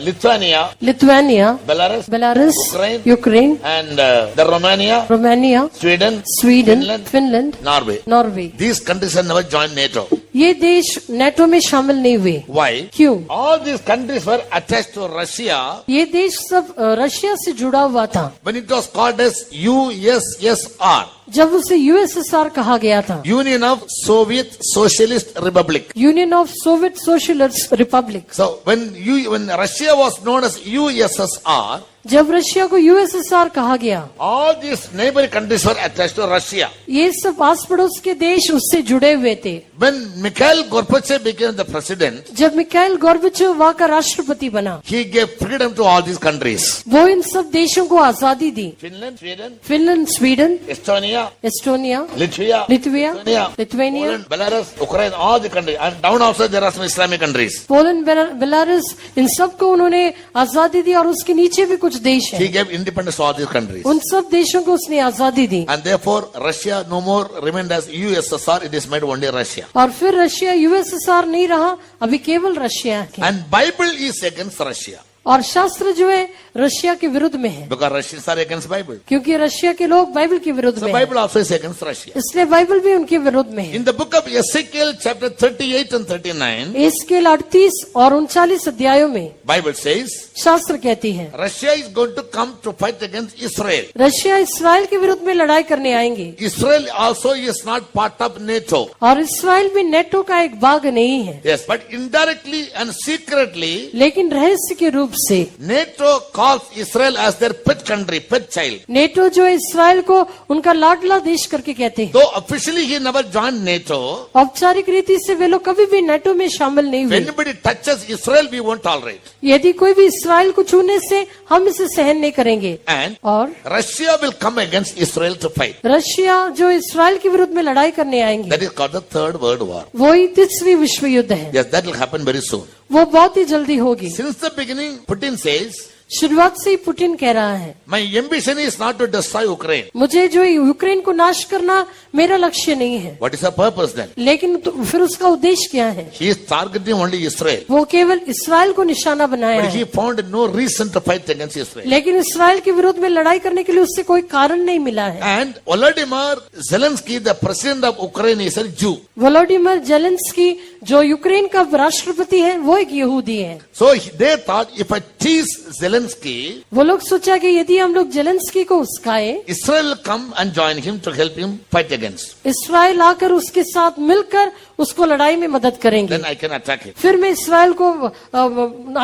Lithuania, Lithuania, Belarus, Belarus, Ukraine, Ukraine, and the Romania, Romania, Sweden, Sweden, Finland, Finland, Norway. Norway. These countries have never joined NATO. ये देश नेटो में शामिल नहीं हुए। Why? क्यों? All these countries were attached to Russia ये देश सब रशिया से जुड़ा हुआ था when it was called as USSR, जब उसे यूएसएसआर कहा गया था, Union of Soviet Socialist Republic. Union of Soviet socialist Republic. So when Russia was known as USSR, जब रशिया को यूएसएसआर कहा गया, all these neighboring countries were attached to Russia. ये सब आस पड़ोस के देश उससे जुड़े हुए थे। When Mikhail Gorbachev became the president, जब मिखाइल गोर्बाचेव वहाँ का राष्ट्रपति बना, he gave freedom to all these countries. वो इन सब देशों को आजादी दी। Finland, Sweden, Finland, Sweden, Estonia, Estonia, Latvia, लिथुआ, Lithuania, Lithuania, Poland, Belarus, Ukraine, all the countries. And down also there are some Islamic countries. Poland, Belarus, इन सबको उन्होंने आजादी दी और उसके नीचे भी कुछ देश He हैं। gave independence to all these countries. उन सब देशों को उसने आजादी दी And therefore Russia no more remained as USSR, it is made only Russia. और फिर रशिया यूएसएसआर नहीं रहा, अभी केवल रशिया है। And Bible is against Russia. और शास्त्र जो है रशिया के विरुद्ध में है, Because Russians are against Bible. क्योंकि रशिया के लोग बाइबल के विरुद्ध So में हैं, Bible also is against Russia. इसलिए बाइबल भी उनके विरुद्ध में है। In the book of Ezekiel chapter 38 and 39, इसके 38 और 39 अध्यायों में Bible says शास्त्र कहती है Russia is going to come to fight against Israel. Russia Israel के विरुद्ध में लड़ाई करने आएंगे Israel also is not part of NATO. और इसराइल भी नेटो का एक भाग नहीं है, Yes, but indirectly and secretly, लेकिन रहस्य के रूप से NATO calls Israel as their pet country, pet child. NATO जो इसराइल को उनका लाडला देश करके कहते हैं। Though officially he never joined NATO, औपचारिक रीति से वे लोग कभी भी नेटो में शामिल नहीं if हुए। anybody touches Israel, we won't tolerate. यदि कोई भी इसराइल को छूने से हम इसे सहन नहीं करेंगे। And और Russia will come against Israel to fight. Russia जो इसराइल के विरुद्ध में लड़ाई करने आएंगे, That is called the Third World War. वही तीसरी विश्व युद्ध है। Yes, that will happen very soon. वो बहुत ही जल्दी होगी। Since the beginning, Putin says, शुरुआत से ही पुतिन कह रहा है my ambition is not to destroy Ukraine. मुझे जो यूक्रेन को नाश करना मेरा लक्ष्य नहीं है। What is the purpose then? लेकिन तो फिर उसका उद्देश्य क्या है? He is targeting only Israel. वो केवल इसराइल को निशाना बनाया But he है, found no reason to fight against Israel. लेकिन इसराइल के विरोध में लड़ाई करने के लिए उससे कोई कारण नहीं मिला है। And Volodymyr Zelensky, the president of Ukraine, is a Jew. Volodymyr Zelensky जो यूक्रेन का राष्ट्रपति है वो एक यहूदी है। So they thought if I tease Zelensky, वो लोग सोचा कि यदि हम लोग जेलेंस्की को उस्काए, Israel will come and join him to help him fight against. Israel आकर उसके साथ मिलकर उसको लड़ाई में मदद करेंगे, Then I can attack him. फिर मैं इसराइल को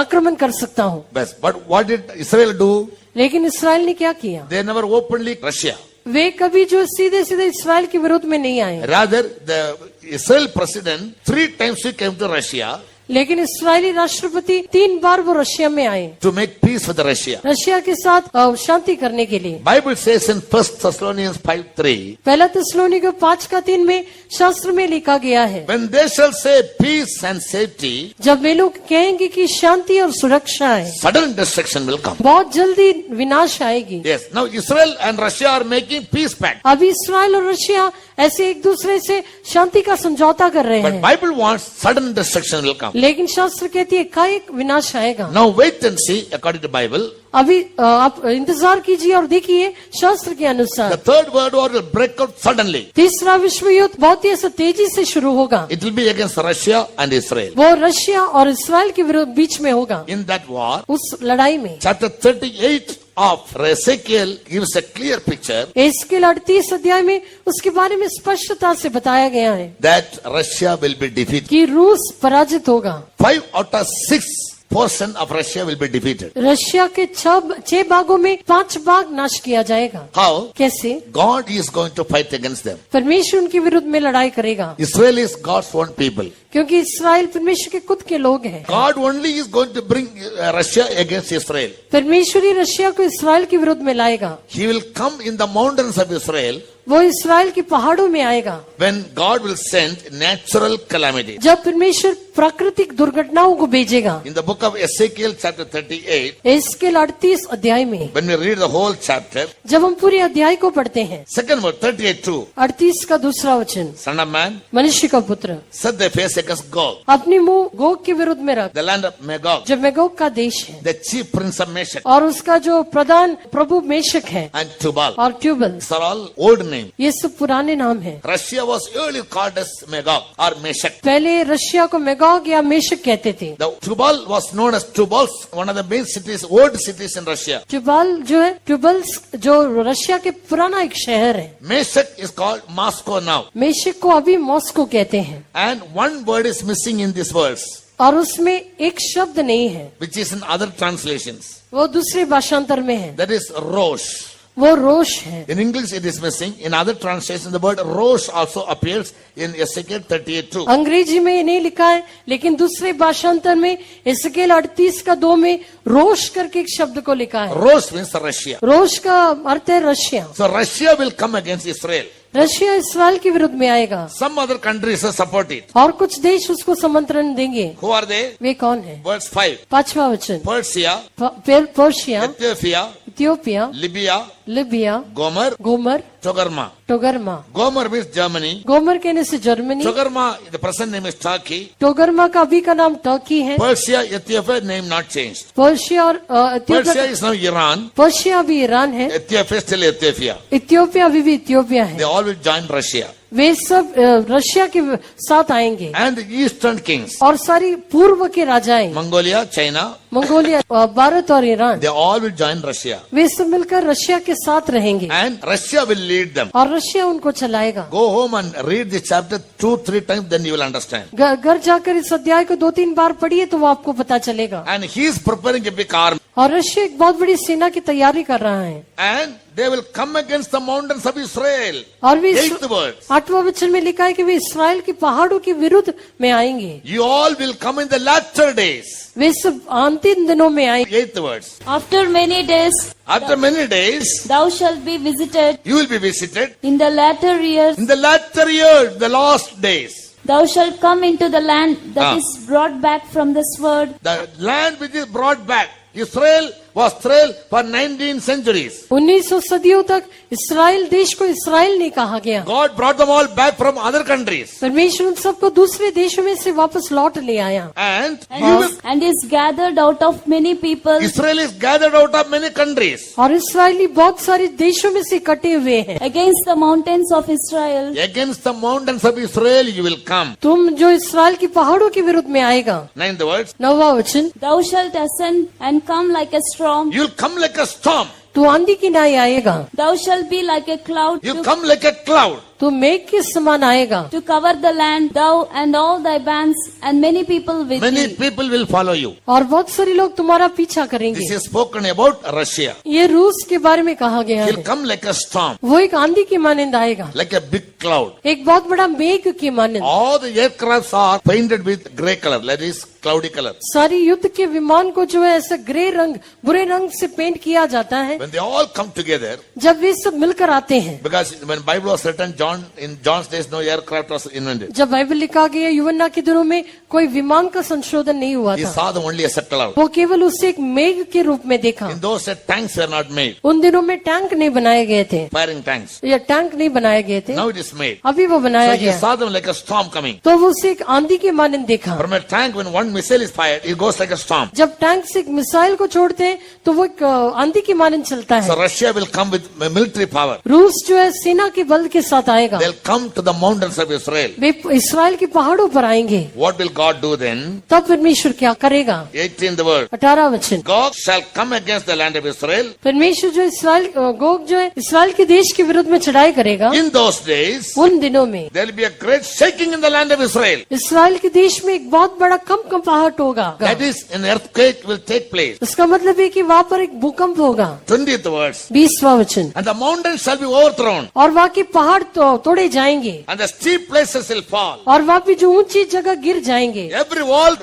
आक्रमण कर सकता हूँ। But what did Israel do? लेकिन इसराइल ने क्या किया? They never openly Russia. वे कभी जो सीधे सीधे इसराइल के विरोध में नहीं आए, Rather, the Israel president 3 times he came to Russia लेकिन इसराइली राष्ट्रपति 3 बार वो रशिया में आए to make peace with Russia. Russia के साथ शांति करने के लिए। Bible says in 1 Thessalonians 5:3, पहला थिस्सलुनीके 5:3 में शास्त्र में लिखा गया है, when they shall say peace and safety, जब वे लोग कहेंगे कि शांति और सुरक्षा है, sudden destruction will come. बहुत जल्दी विनाश आएगी। Yes, now Israel and Russia are making peace pact. अभी इसराइल और रशिया ऐसे एक दूसरे से शांति का समझौता कर रहे But हैं, Bible wants sudden destruction will come. लेकिन शास्त्र कहती है एकाएक विनाश आएगा। Now wait and see according to Bible. अभी आप इंतजार कीजिए और देखिए शास्त्र के The अनुसार third world war will break out suddenly. तीसरा विश्व युद्ध बहुत ही ऐसे तेजी से शुरू होगा। It will be against Russia and Israel. वो रशिया और इसराइल के विरोध बीच में होगा। In that war, उस लड़ाई में chapter 38 of Ezekiel gives a clear picture SQL 38 अध्याय में उसके बारे में स्पष्टता से बताया गया है that Russia will be defeated. कि रूस पराजित होगा। 5 out of 6% of Russia will be defeated. Russia के 6 भागों में 5 भाग नाश किया जाएगा। How? कैसे? God is going to fight against them. परमेश्वर उनके विरुद्ध में लड़ाई करेगा, Israel is God's own people. क्योंकि इसराइल परमेश्वर के खुद के लोग हैं। God only is going to bring Russia against Israel. परमेश्वर ही रशिया को इसराइल के विरुद्ध में लाएगा। He will come in the mountains of Israel वो इसराइल के पहाड़ों में आएगा when God will send natural calamity. जब परमेश्वर प्राकृतिक दुर्घटनाओं को भेजेगा। In the book of Ezekiel chapter 38, SQL 38 अध्याय में when we read the whole chapter, जब हम पूरे अध्याय को पढ़ते हैं, second verse 38:2, 38 का दूसरा वचन, Son of man, मनुष्य का पुत्र set thy face against Gog, अपनी मुंह गोग के विरुद्ध में रख, the land of Magog, जो मैगोग का देश है the chief prince of Meshach, और उसका जो प्रधान प्रभु मेशक है and Tubal. और tubal. These are all old names. ये सब पुराने नाम हैं। Russia was earlier called as Magog or Meshach. पहले रशिया को मैगोग या मेशक कहते थे। The Tubal was known as Tubals, one of the main cities, old cities in Russia. Tubal जो है, ट्यूबल्स जो रशिया के पुराना एक शहर है। Meshach is called Moscow now. Meshach को अभी मॉस्को कहते हैं And one word is missing in this verse, और उसमें एक शब्द नहीं है, which is in other translations. वो दूसरे भाषांतर में है, That is Rosh. वो रोष है। In English it is missing. In other translations the word Rosh also appears in Ezekiel 38:2. अंग्रेजी में ये नहीं लिखा है, लेकिन दूसरे भाषांतर में एस्केल 38 का 2 में रोष करके एक शब्द को लिखा है। Rosh means Russia. रोष का अर्थ है Russia. So Russia will come against Israel. Russia Israel के विरुद्ध में आएगा Some other countries will support it. और कुछ देश उसको समर्थन देंगे। Who are they? वे कौन है? Verse 5. 5वां वचन, Persia, Persia, Ethiopia, Ethiopia, Libya, Libya, Gomer, गोमर, Togarma. टोगरमा। Gomer means Germany. गोमर कहने से Germany. Togarma, the present name is Turkey. टोगरमा का अभी का नाम टर्की है। Persia, Ethiopia, name not changed. Persia और Persia Ethiopia. is now Iran. Persia भी ईरान है। Ethiopia is still Ethiopia. Ethiopia अभी भी इथियोपिया They है। all will join Russia. वे सब रशिया के साथ आएंगे। And the Eastern kings, और सारी पूर्व के राजाएं, Mongolia, China, मंगोलिया, भारत और Iran, they all will join Russia. वे सब मिलकर रशिया के साथ रहेंगे। And Russia will lead them. और रशिया उनको चलाएगा। Go home and read this chapter 2-3 times, then you will understand. घर जाकर इस अध्याय को 2-3 बार पढ़िए तो वो आपको पता चलेगा। And he is preparing a big army. और रशिया एक बहुत बड़ी सेना की तैयारी कर रहा है। And they will come against the mountains of Israel. और वे 8th verse. 8वां वचन में लिखा है कि वे इस्राएल की पहाड़ों के विरुद्ध में आएंगे। You all will come in the latter days. वे सब अंतिम दिनों में आएंगे। 8th verse. After many days, After many days, thou shalt be visited you will be visited. in the latter years. In the latter years, the last days. Thou shalt come into the land that Ah. is brought back from the sword. The land which is brought back. Israel was Israel for 19 centuries. 1900 सदियों तक इस्राएल देश को इस्राएल नहीं कहा गया। God brought them all back from other countries. परमेश्वर उन सबको दूसरे देशों में से वापस लौट ले आया। And you will, And is gathered out of many people Israel is gathered out of many countries. और इस्राएली बहुत सारे देशों में से इकट्ठे हुए हैं। against the mountains of Israel. Against the mountains of Israel you will come. तुम जो इस्राएल की पहाड़ों के विरुद्ध में आएगा। 9th verse. 9वां वचन, Thou shalt ascend and come like a storm. You will come like a storm. तू आंधी की नाई आएगा। Thou shalt be like a cloud You to, come like a cloud. तू मेघ के समान आएगा। to cover the land, thou and all thy bands, and many people with Many thee. people will follow you. और बहुत सारे लोग तुम्हारा पीछा करेंगे। This is spoken about Russia. ये रूस के बारे में कहा गया He'll है। come like a storm, वो एक आंधी की मानंद आएगा, like a big cloud. एक बहुत बड़ा मेघ की मानंद। All the aircrafts are painted with grey color, that is cloudy color. सारी युद्ध के विमान को जो है ऐसा ग्रे रंग, बुरे रंग से पेंट किया जाता है। When they all come together, जब वे सब मिलकर आते हैं, because when Bible was written, in John's days no aircraft was invented. जब बाइबल लिखा गया यूहन्ना के दिनों में कोई विमान का संशोधन नहीं हुआ He था। saw them only as a cloud. वो केवल उसे एक मेघ के रूप में देखा। In those days tanks were not made, उन दिनों में टैंक नहीं बनाए गए थे, firing tanks. या टैंक नहीं बनाए गए थे। Now it is made. अभी वो So बनाया he गया। saw them like a storm coming. तो वो उसे एक आंधी के मानंद देखा। From a tank, when one missile is fired, it goes like a storm. जब टैंक से एक मिसाइल को छोड़ते हैं तो वो एक आंधी की मानंद चलता So है। Russia will come with military power. रूस जो है सेना के बल के साथ आएगा। They'll come to the mountains of Israel. वे इस्राएल के पहाड़ों पर आएंगे। What will God do then? तब परमेश्वर क्या करेगा? 18th verse. 18 वचन, God shall come against the land of Israel. परमेश्वर जो इस्राएल गोग जो है इस्राएल के देश के विरुद्ध में चढ़ाई करेगा। In those days, उन दिनों में there will be a great shaking in the land of Israel. इस्राएल के देश में एक बहुत बड़ा कंपकंपाहट होगा। That is, an earthquake will take place. इसका मतलब है कि वहाँ पर एक भूकंप होगा। 20th verse. 20वां वचन, And the mountains shall be overthrown, और वहाँ के पहाड़ तो तोड़े जाएंगे, and the steep places will fall. और वहाँ पे जो ऊंची जगह गिर जाएंगे। Every wall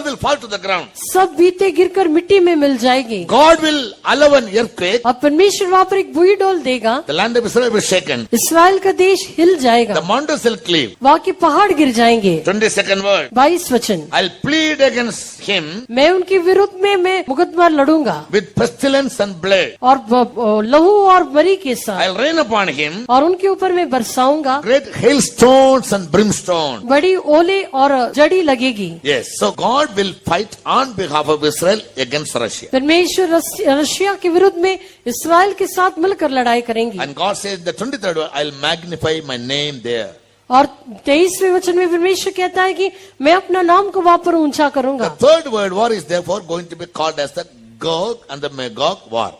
will fall to the ground. सब बीते गिरकर मिट्टी में मिल जाएगी। God will allow an earthquake. और परमेश्वर वहाँ पर एक भूई डोल देगा। The land of Israel will be shaken. इस्राएल का देश हिल The जाएगा, mountains will cleave. वहाँ के पहाड़ गिर जाएंगे। 22nd verse. 22 वचन, I'll plead against him मैं उनके विरुद्ध में मैं मुकदमा लड़ूंगा, with pestilence and blood. और लहू और मरी के साथ, I'll rain upon him और उनके ऊपर मैं बरसाऊंगा great hailstones and brimstone. बड़ी ओले और जड़ी लगेगी। Yes, so God will fight on behalf of Israel against Russia. परमेश्वर रशिया के विरुद्ध में इस्राएल के साथ मिलकर लड़ाई करेंगे। And God says, the 23rd verse, I'll magnify my name there. और 23वें वचन में परमेश्वर कहता है कि मैं अपना नाम को वहां पर ऊंचा The करूंगा। third world war is therefore going to be called as the Gog and the Magog war.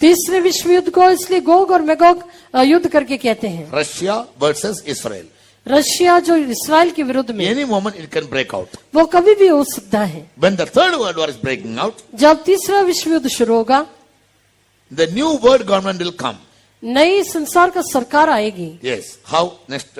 तीसरे विश्व युद्ध को इसलिए गोग और मैगोग युद्ध करके कहते हैं। Russia versus Israel. रशिया जो इस्राएल के विरुद्ध में, Any moment it can break out. वो कभी भी हो सकता है। When the third world war is breaking out, जब तीसरा विश्व युद्ध शुरू होगा, the new world government will come. नई संसार का सरकार आएगी। Yes, how? Next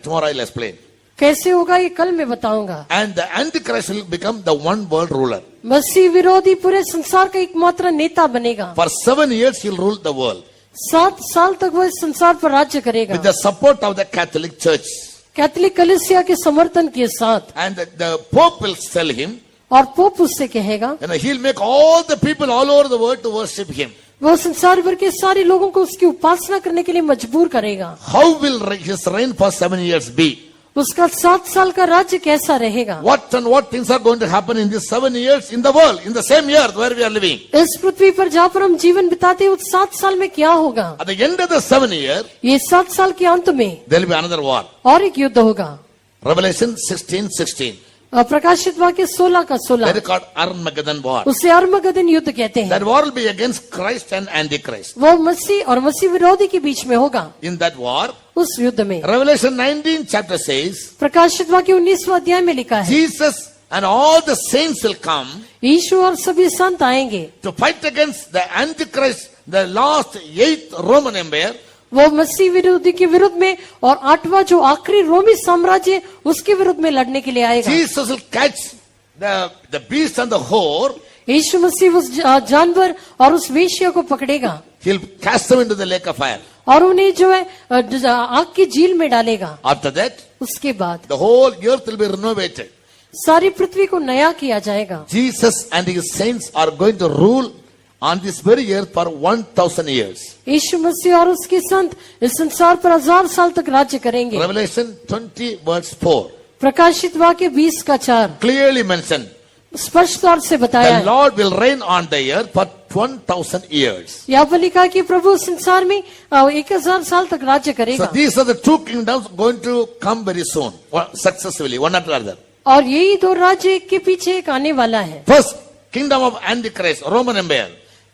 tomorrow I'll explain. कैसे होगा ये कल मैं बताऊंगा। And the Antichrist will become the one world ruler. मसीह विरोधी पूरे संसार का एकमात्र नेता बनेगा। For 7 years he'll rule the world 7 साल तक वो इस संसार पर राज्य करेगा, with the support of the Catholic Church. Catholic कलीसिया के समर्थन के साथ। And the Pope will tell him, और पोप उससे कहेगा, and he'll make all the people all over the world to worship him. वो संसार भर के सारे लोगों को उसकी उपासना करने के लिए मजबूर करेगा। How will his reign for 7 years be? उसका 7 साल का राज्य कैसा रहेगा? What and what things are going to happen in these 7 years in the world, in the same year where we are living? इस पृथ्वी पर जहाँ पर हम जीवन बिताते हैं उस 7 साल में क्या होगा? At the end of the 7 year, ये 7 साल के अंत में there will be another war. और एक युद्ध होगा। Revelation 16:16. प्रकाशित वाक्य 16 का 16, That is called Armageddon war. उसे अर्मगदन युद्ध कहते हैं। That war will be against Christ and Antichrist. वो मसीह और मसीह विरोधी के बीच में होगा। In that war, उस युद्ध में Revelation 19 chapter says, प्रकाशित वाक्य 19वां अध्याय में लिखा है, Jesus and all the saints will come यीशु और सभी संत आएंगे to fight against the Antichrist, the last 8th Roman Empire, वो मसीह विरोधी के विरुद्ध में और 8वां जो आखिरी रोमी साम्राज्य उसके विरुद्ध में लड़ने के लिए आएगा। Jesus will catch the beast and the whore. यीशु मसीह उस जानवर और उस वेश्या को पकड़ेगा He'll cast them into the lake of fire. और उन्हें जो है आग की झील में डालेगा। After that, उसके बाद the whole earth will be renovated. सारी पृथ्वी को नया किया जाएगा। Jesus and his saints are going to rule on this very earth for 1000 years. यीशु मसीह और उसके संत इस संसार पर 1000 साल तक राज्य करेंगे। Revelation 20 verse 4 प्रकाशित वाक्य 20 का 4 clearly mentioned, स्पष्ट तौर से बताया the है। Lord will reign on the earth for 1000 years. यहाँ पर लिखा कि प्रभु संसार में 1000 साल तक राज्य So करेगा these are the two kingdoms going to come very soon, successively, one after another. और यही दो राज्य एक के पीछे एक आने वाला है। First, kingdom of Antichrist, Roman Empire,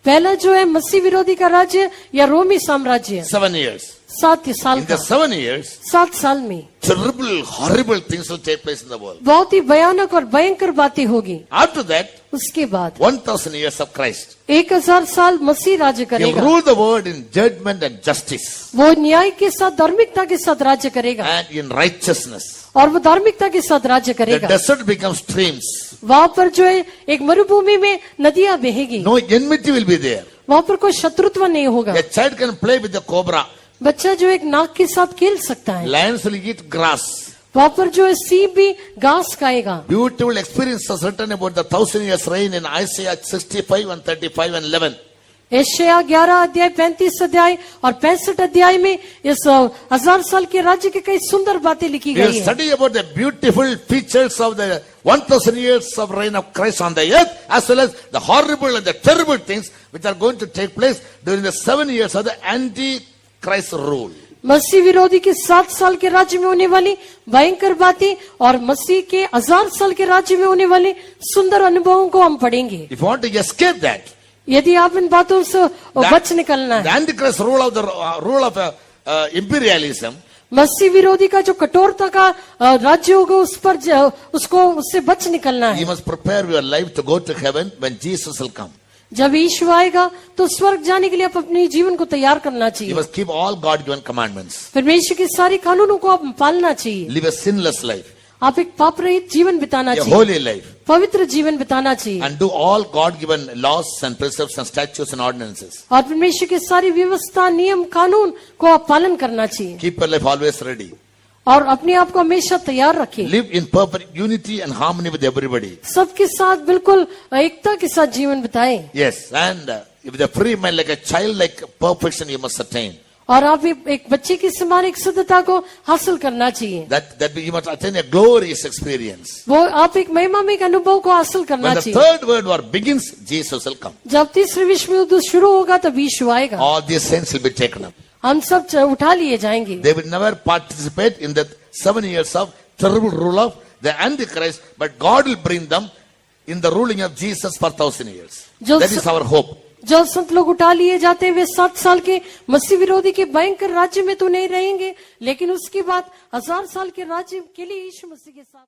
पहला जो है मसीह विरोधी का राज्य या रोमी साम्राज्य 7 years. 7 साल In का। the 7 years, 7 साल में terrible, horrible things will take place in the world. बहुत ही भयानक और भयंकर बातें होगी। After that, उसके बाद 1000 years of Christ. 1000 साल मसीह राज्य He'll करेगा। rule the world in judgment and justice वो न्याय के साथ धार्मिकता के साथ राज्य करेगा and in righteousness. और वो धार्मिकता के साथ राज्य The करेगा। desert becomes streams. वहाँ पर जो है एक मरुभूमि में नदियां बहेगी। No enmity will be there. वहाँ पर कोई शत्रुत्व नहीं होगा। A child can play with the cobra. बच्चा जो एक नाग के साथ खेल सकता है। Lions will eat grass. वहाँ पर जो है सिंह भी घास खाएगा। Beautiful experiences written about the 1000 years reign in Isaiah 65 and 35 and 11. यशायाह 11 अध्याय 35 अध्याय और 65 अध्याय में इस 1000 साल के राज्य के कई सुंदर बातें लिखी We will गई है। study about the beautiful features of the 1000 years of reign of Christ on the earth, as well as the horrible and the terrible things which are going to take place during the 7 years of the Antichrist rule. मसीह विरोधी के 7 साल के राज्य में होने वाली भयंकर बातें और मसीह के 1000 साल के राज्य में होने वाले सुंदर अनुभवों को हम पढ़ेंगे। If you want to escape that, यदि आप इन बातों से बच निकलना the है, Antichrist rule of imperialism, मसीह विरोधी का जो कठोरता का राज्य होगा उस पर उसको उससे बच निकलना you है। must prepare your life to go to heaven when Jesus will come. जब यीशु आएगा तो स्वर्ग जाने के लिए आप अपने जीवन को तैयार करना You चाहिए। must keep all God-given commandments. परमेश्वर के सारे कानूनों को आप पालना चाहिए। Live a sinless life, आप एक पाप रहित जीवन बिताना a चाहिए, holy life, पवित्र जीवन बिताना चाहिए and do all God-given laws and precepts and statutes and ordinances. और परमेश्वर के सारी व्यवस्था नियम कानून को आप पालन करना चाहिए Keep your life always ready. और अपने आप को हमेशा तैयार रखें। Live in perfect unity and harmony with everybody. सबके साथ बिल्कुल एकता के साथ जीवन बिताएं Yes, and if the free man like a child, like perfection you must attain. और आप एक बच्चे की समान एक शुद्धता को हासिल करना चाहिए। That you must attain a glorious experience. वो आप एक महिमा में एक अनुभव को हासिल करना When the चाहिए। third world war begins, Jesus will come. जब तीसरे विश्व युद्ध शुरू होगा तब यीशु आएगा। All these saints will be taken up. हम सब उठा लिए जाएंगे। They will never participate in the 7 years of terrible rule of the Antichrist, but God will bring them in the ruling of Jesus for 1000 years. That is our hope. जो संत लोग उठा लिए जाते हैं वे 7 साल के मसीह विरोधी के भयंकर राज्य में तो नहीं रहेंगे, लेकिन उसके बाद 1000 साल के राज्य के लिए यीशु मसीह के साथ